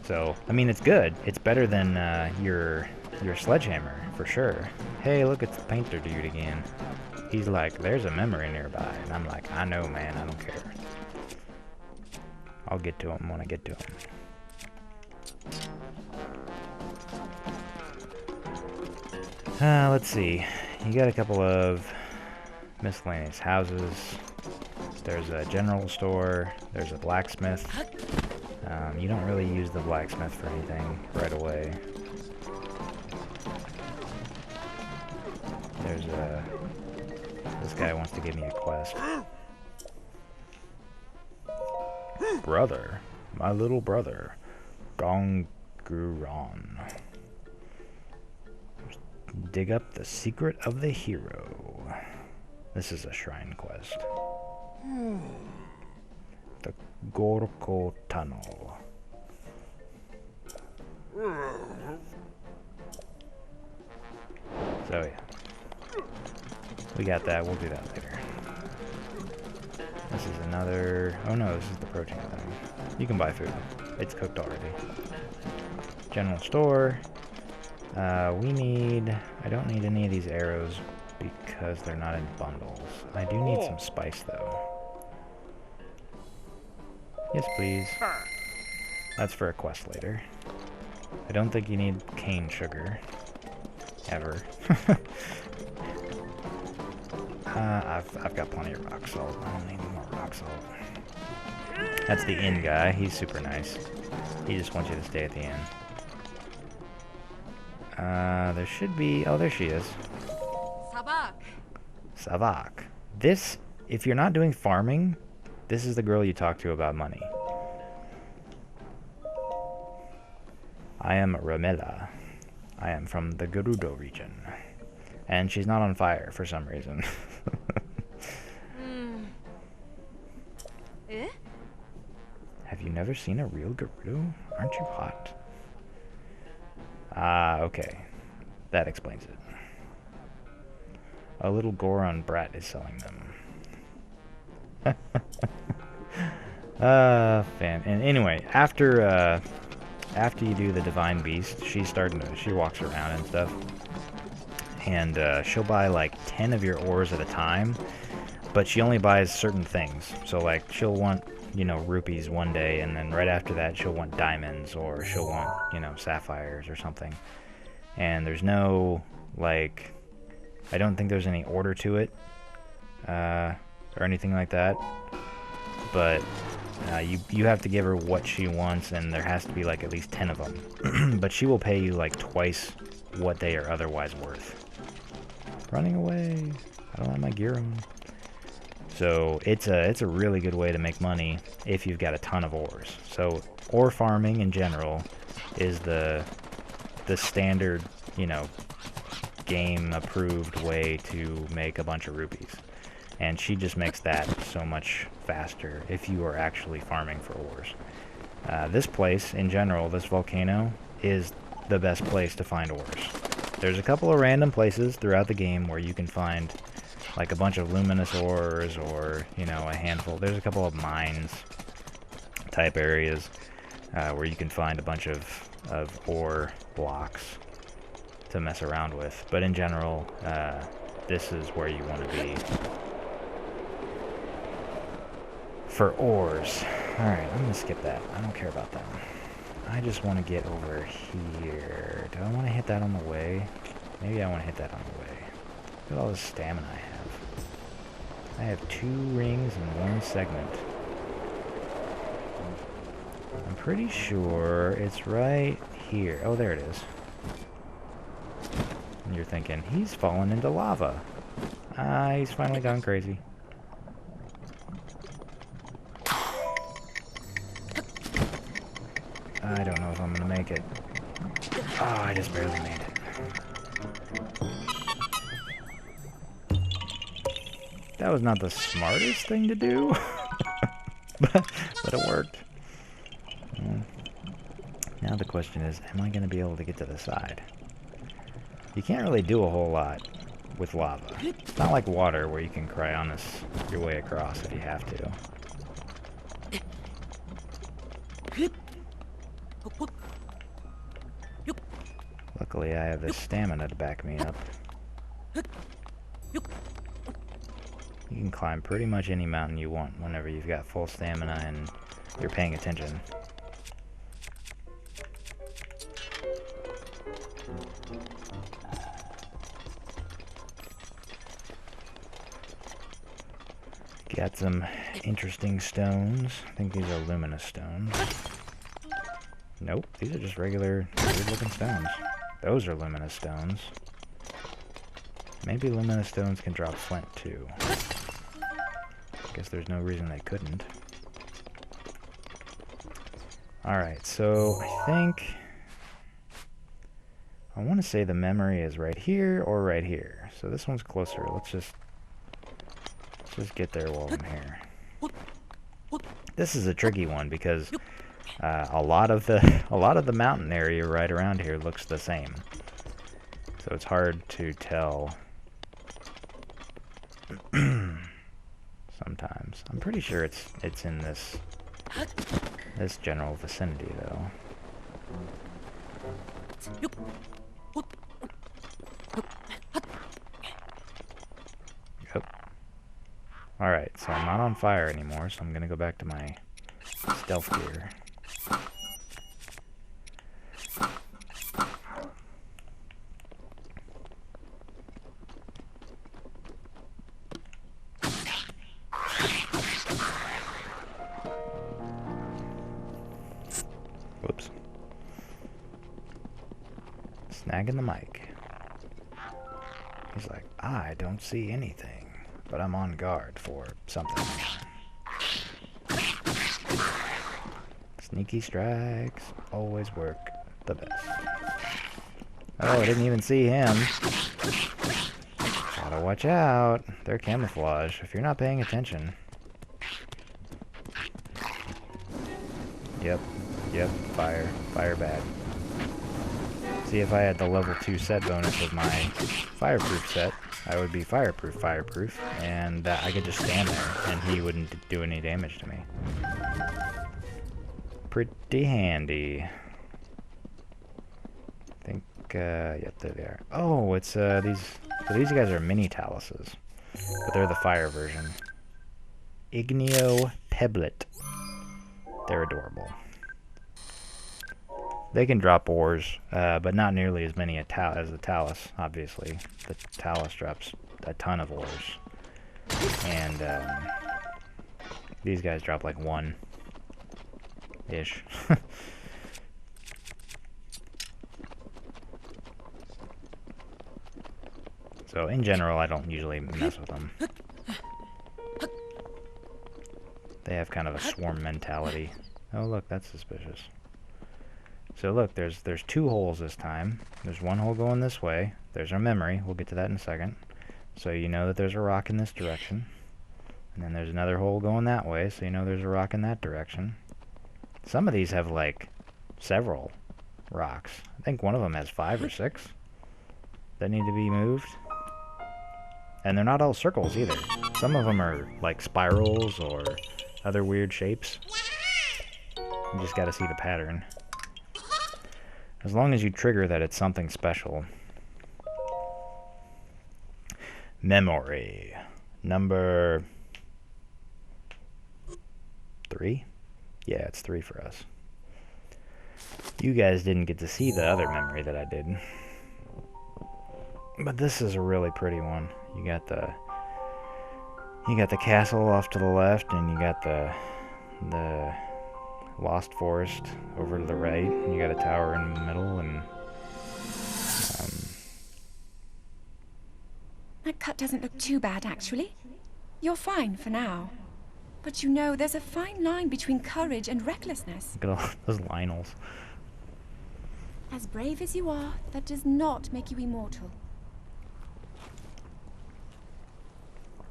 So, I mean, it's good. It's better than your sledgehammer, for sure. Hey, look, it's the painter dude again. He's like, there's a memory nearby. And I'm like, I know, man, I don't care. I'll get to him when I get to him. Let's see. You got a couple of miscellaneous houses. There's a general store. There's a blacksmith. You don't really use the blacksmith for anything right away. There's a... This guy wants to give me a quest. Brother. My little brother. Gonguron. Dig up the secret of the hero. This is a shrine quest. The Gorko Tunnel. So yeah. We got that, we'll do that later. This is another... Oh no, this is the protein thing. You can buy food. It's cooked already. General store. We need... I don't need any of these arrows because they're not in bundles. I do need some spice though. Yes, please. That's for a quest later. I don't think you need cane sugar. Ever. I've got plenty of rock salt. I don't need any more rock salt. That's the inn guy. He's super nice. He just wants you to stay at the inn. There should be... Oh, there she is. Savak. Savak. This, if you're not doing farming, this is the girl you talk to about money. I am Ramela. I am from the Gerudo region. And she's not on fire for some reason. Eh? Have you never seen a real Gerudo? Aren't you hot? Ah, okay. That explains it. A little Goron brat is selling them. And anyway, after you do the Divine Beast, she walks around and stuff. And she'll buy like 10 of your ores at a time, but she only buys certain things. So like she'll want, you know, rupees one day, and then right after that she'll want diamonds, or she'll want, you know, sapphires or something. And there's no, like, I don't think there's any order to it, or anything like that. But you have to give her what she wants, and there has to be like at least 10 of them. But she will pay you like twice what they are otherwise worth. Running away. I don't have my gear on. So it's a really good way to make money if you've got a ton of ores. So ore farming in general is the standard, you know, game approved way to make a bunch of rupees. And she just makes that so much faster if you are actually farming for ores. This place in general, this volcano, is the best place to find ores. There's a couple of random places throughout the game where you can find like a bunch of luminous ores, or, you know, a handful. There's a couple of mines type areas where you can find a bunch of ore blocks to mess around with. But in general, this is where you want to be for ores. Alright, I'm gonna skip that. I don't care about them. I just want to get over here. Do I want to hit that on the way? Maybe I want to hit that on the way. Look at all this stamina I have. I have 2 rings and 1 segment. I'm pretty sure it's right here. Oh, there it is. And you're thinking, he's fallen into lava. Ah, he's finally gone crazy. I don't know if I'm gonna make it. Oh, I just barely made it. That was not the smartest thing to do, but it worked. Now the question is, am I gonna be able to get to the side? You can't really do a whole lot with lava. It's not like water where you can cryonis your way across if you have to. Luckily, I have the stamina to back me up. You can climb pretty much any mountain you want whenever you've got full stamina and you're paying attention. Got some interesting stones. I think these are luminous stones. Nope, these are just regular, weird-looking stones. Those are luminous stones. Maybe luminous stones can drop flint, too. Guess there's no reason they couldn't. Alright, so I think... I want to say the memory is right here or right here. So this one's closer. Let's just get there while I'm here. This is a tricky one because a lot of the mountain area right around here looks the same. So it's hard to tell sometimes. I'm pretty sure it's in this general vicinity though. Yep. Alright, so I'm not on fire anymore, so I'm gonna go back to my stealth gear. Whoops. Snagging the mic. He's like, I don't see anything, but I'm on guard for something. Sneaky strikes always work the best. Oh, I didn't even see him. Gotta watch out. They're camouflage if you're not paying attention. Yep, fire. Fire bad. See, if I had the level 2 set bonus of my fireproof set, I would be fireproof, and I could just stand there, and he wouldn't do any damage to me. Pretty handy. I think, yep, there they are. Oh, it's, so these guys are mini taluses, but they're the fire version. Igneo Pebblet. They're adorable. They can drop ores, but not nearly as many as the talus, obviously. The talus drops a ton of ores. And these guys drop like 1-ish. So in general, I don't usually mess with them. They have kind of a swarm mentality. Oh look, that's suspicious. So look, there's 2 holes this time. There's 1 hole going this way. There's our memory. We'll get to that in a second. So you know that there's a rock in this direction. And then there's another hole going that way, so you know there's a rock in that direction. Some of these have, like, several rocks. I think one of them has 5 or 6 that need to be moved. And they're not all circles either. Some of them are, like, spirals or other weird shapes. You just gotta see the pattern. As long as you trigger that it's something special. Memory. Number 3? Yeah, it's 3 for us. You guys didn't get to see the other memory that I did. But this is a really pretty one. You got the castle off to the left, and you got the Lost Forest over to the right, and you got a tower in the middle, and That cut doesn't look too bad, actually. You're fine for now. But you know, there's a fine line between courage and recklessness. look at all those Lionels. As brave as you are, that does not make you immortal.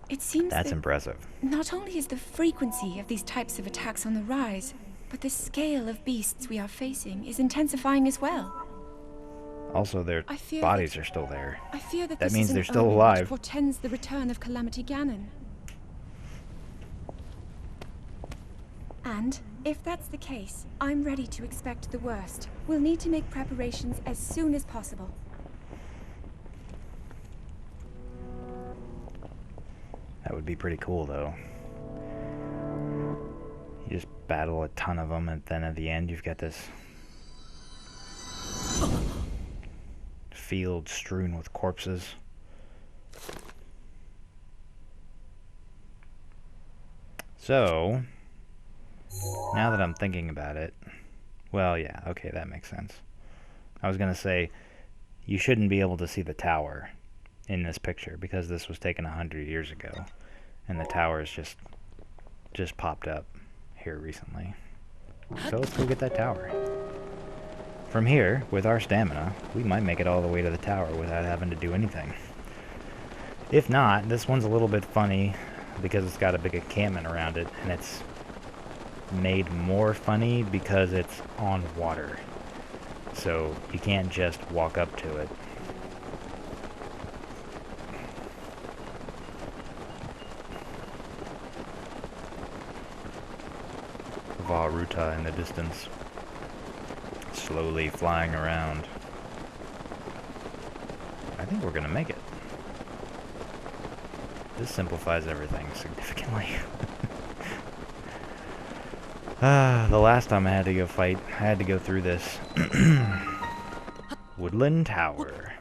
It seems That's that impressive. not only is the frequency of these types of attacks on the rise, but the scale of beasts we are facing is intensifying as well. Also, their I fear bodies are still there. I fear that That this means is an they're still omen alive. which portends the return of Calamity Ganon. And if that's the case, I'm ready to expect the worst. We'll need to make preparations as soon as possible. That would be pretty cool, though. You just battle a ton of them, and then at the end, you've got this field strewn with corpses. So, now that I'm thinking about it, well, yeah, okay, that makes sense. I was gonna say, you shouldn't be able to see the tower in this picture because this was taken 100 years ago, and the tower's just popped up here recently. So let's go get that tower. From here, with our stamina, we might make it all the way to the tower without having to do anything. If not, this one's a little bit funny because it's got a big encampment around it, and it's made more funny because it's on water. So you can't just walk up to it. Varuta in the distance, slowly flying around. I think we're gonna make it. This simplifies everything significantly. The last time I had to go fight, I had to go through this Woodland Tower.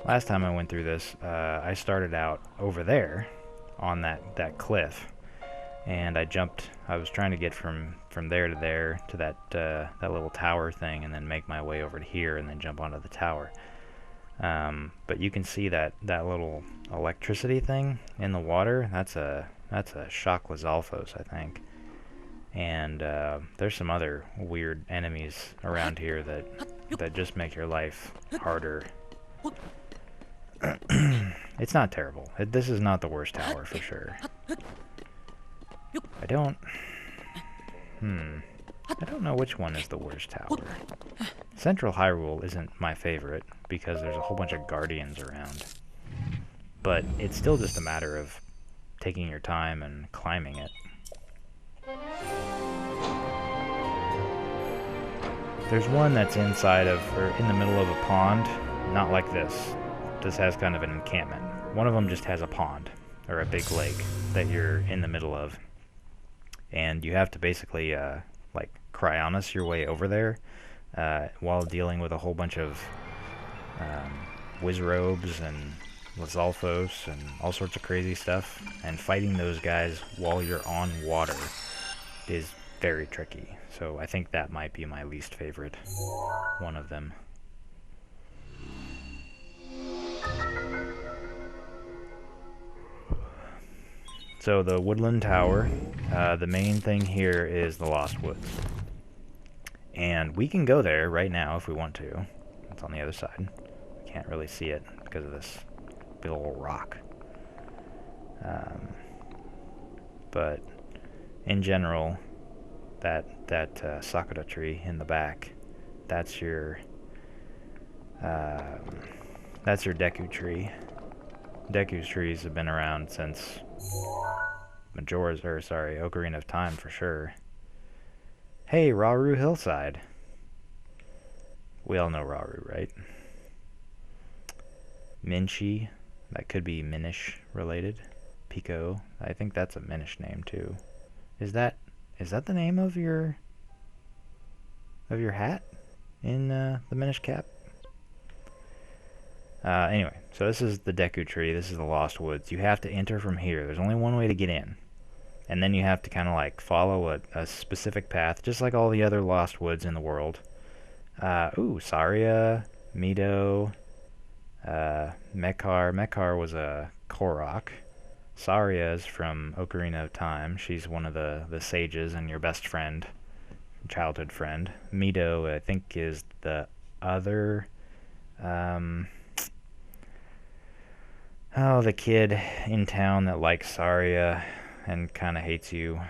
Last time I went through this, I started out over there on that cliff, and I was trying to get from there to there to that little tower thing, and then make my way over to here, and then jump onto the tower. But you can see that little electricity thing in the water. That's a Shockless Alphos, I think. And there's some other weird enemies around here that just make your life harder. It's not terrible. This is not the worst tower for sure. I don't know which one is the worst tower. Central Hyrule isn't my favorite because there's a whole bunch of guardians around. But it's still just a matter of taking your time and climbing it. There's one that's inside of, or in the middle of a pond, not like this. This has kind of an encampment. One of them just has a pond, or a big lake, that you're in the middle of. And you have to basically, like, Cryonis your way over there, while dealing with a whole bunch of Wizrobes and Lizalfos and all sorts of crazy stuff. And fighting those guys while you're on water is very tricky. So I think that might be my least favorite one of them. So the Woodland Tower, the main thing here is the Lost Woods. And we can go there right now if we want to. It's on the other side. We can't really see it because of this big old rock. But in general, that Sakura tree in the back, that's your Deku tree. Deku's trees have been around since Ocarina of Time for sure. Hey, Rauru Hillside. We all know Rauru, right? Minchi, that could be Minish related. Pico, I think that's a Minish name too. Is that Is that the name of your hat in the Minish Cap? Anyway, so this is the Deku Tree. This is the Lost Woods. You have to enter from here. There's only one way to get in. And then you have to kind of like follow a specific path, just like all the other Lost Woods in the world. Ooh, Saria, Mido, Mekar. Mekar was a Korok. Saria is from Ocarina of Time. She's one of the sages and your best friend, childhood friend. Mido, I think, is the other... Oh, the kid in town that likes Saria and kind of hates you.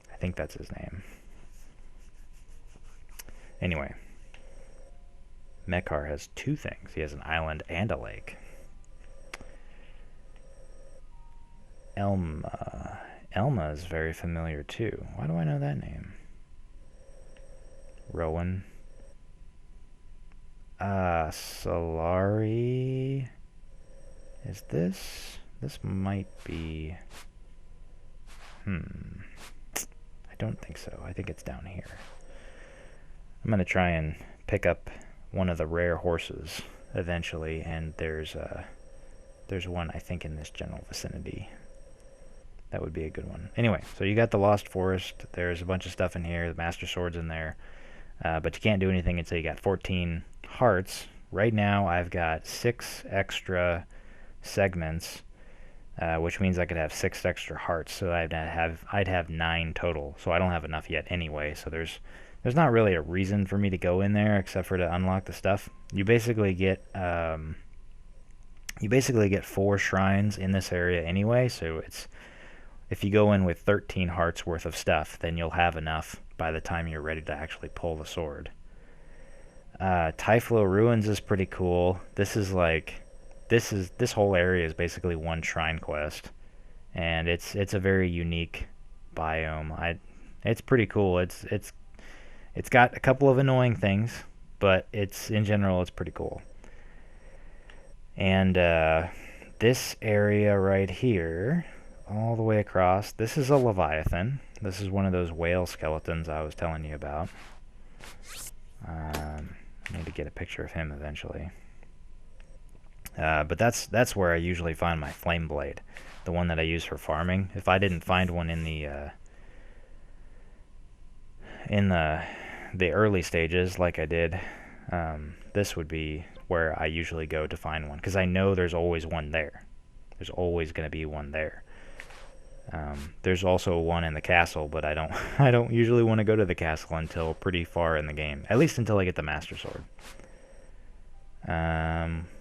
I think that's his name. Anyway, Mekar has two things. He has an island and a lake. Elma. Elma is very familiar too. Why do I know that name? Rowan. Solari. Is this? This might be... I don't think so. I think it's down here. I'm going to try and pick up one of the rare horses eventually, and there's one, I think, in this general vicinity. That would be a good one. Anyway, so you got the Lost Forest. There's a bunch of stuff in here. The Master Sword's in there. But you can't do anything until you got 14 hearts. Right now, I've got 6 extra segments, which means I could have 6 extra hearts. So I'd have 9 total. So I don't have enough yet anyway. So there's not really a reason for me to go in there except for to unlock the stuff. You basically get 4 shrines in this area anyway. So if you go in with 13 hearts worth of stuff, then you'll have enough by the time you're ready to actually pull the sword. Typhlo Ruins is pretty cool. This whole area is basically one shrine quest, and it's a very unique biome. It's pretty cool. It's got a couple of annoying things, but in general it's pretty cool. And this area right here, all the way across, this is a Leviathan. This is one of those whale skeletons I was telling you about. I need to get a picture of him eventually. But that's where I usually find my flame blade, the one that I use for farming. If I didn't find one in the early stages like I did, this would be where I usually go to find one, because I know there's always one there. There's always going to be one there. There's also one in the castle, but I don't usually want to go to the castle until pretty far in the game. At least until I get the Master Sword.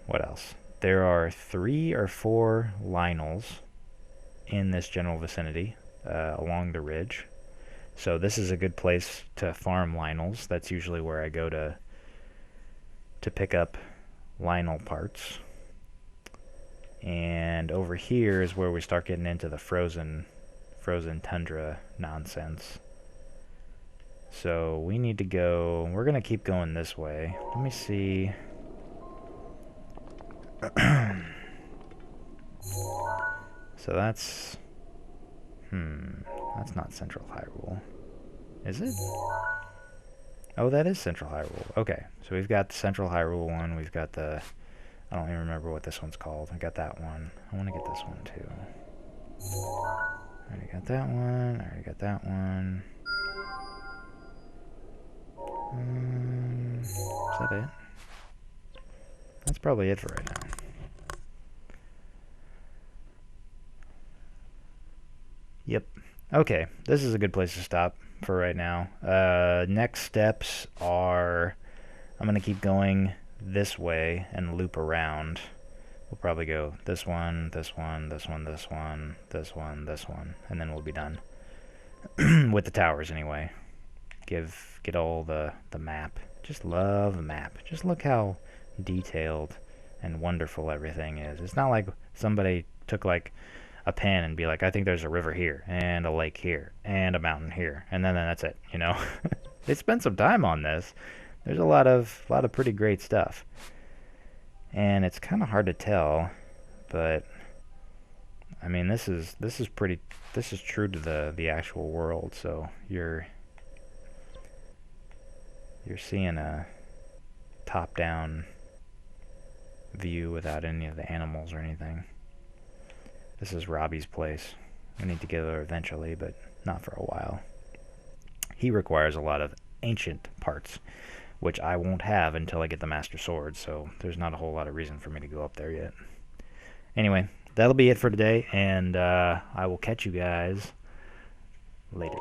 What else? There are 3 or 4 Lynels in this general vicinity, along the ridge. So this is a good place to farm Lynels. That's usually where I go to pick up Lynel parts. And over here is where we start getting into the frozen tundra nonsense. So we need to go... We're going to keep going this way. Let me see... So that's... That's not Central Hyrule. Is it? Oh, that is Central Hyrule. Okay, so we've got the Central Hyrule one. We've got the... I don't even remember what this one's called. I got that one. I want to get this one too. I already got that one. I already got that one. Is that it? That's probably it for right now. Yep. Okay, this is a good place to stop for right now. Next steps are... I'm going to keep going this way and loop around. We'll probably go this one, this one, this one, this one, this one, this one, and then we'll be done. With the towers anyway. Get all the map. Just love the map. Just look how detailed and wonderful everything is. It's not like somebody took like a pen and be like, I think there's a river here and a lake here and a mountain here, and then that's it, you know. They spent some time on this. There's a lot of pretty great stuff, and it's kind of hard to tell, but I mean, this is pretty. This is true to the actual world. So you're seeing a top-down view without any of the animals or anything. This is Robbie's place. We need to get there eventually, but not for a while. He requires a lot of ancient parts, which I won't have until I get the Master Sword, so there's not a whole lot of reason for me to go up there yet. Anyway, that'll be it for today, and I will catch you guys later.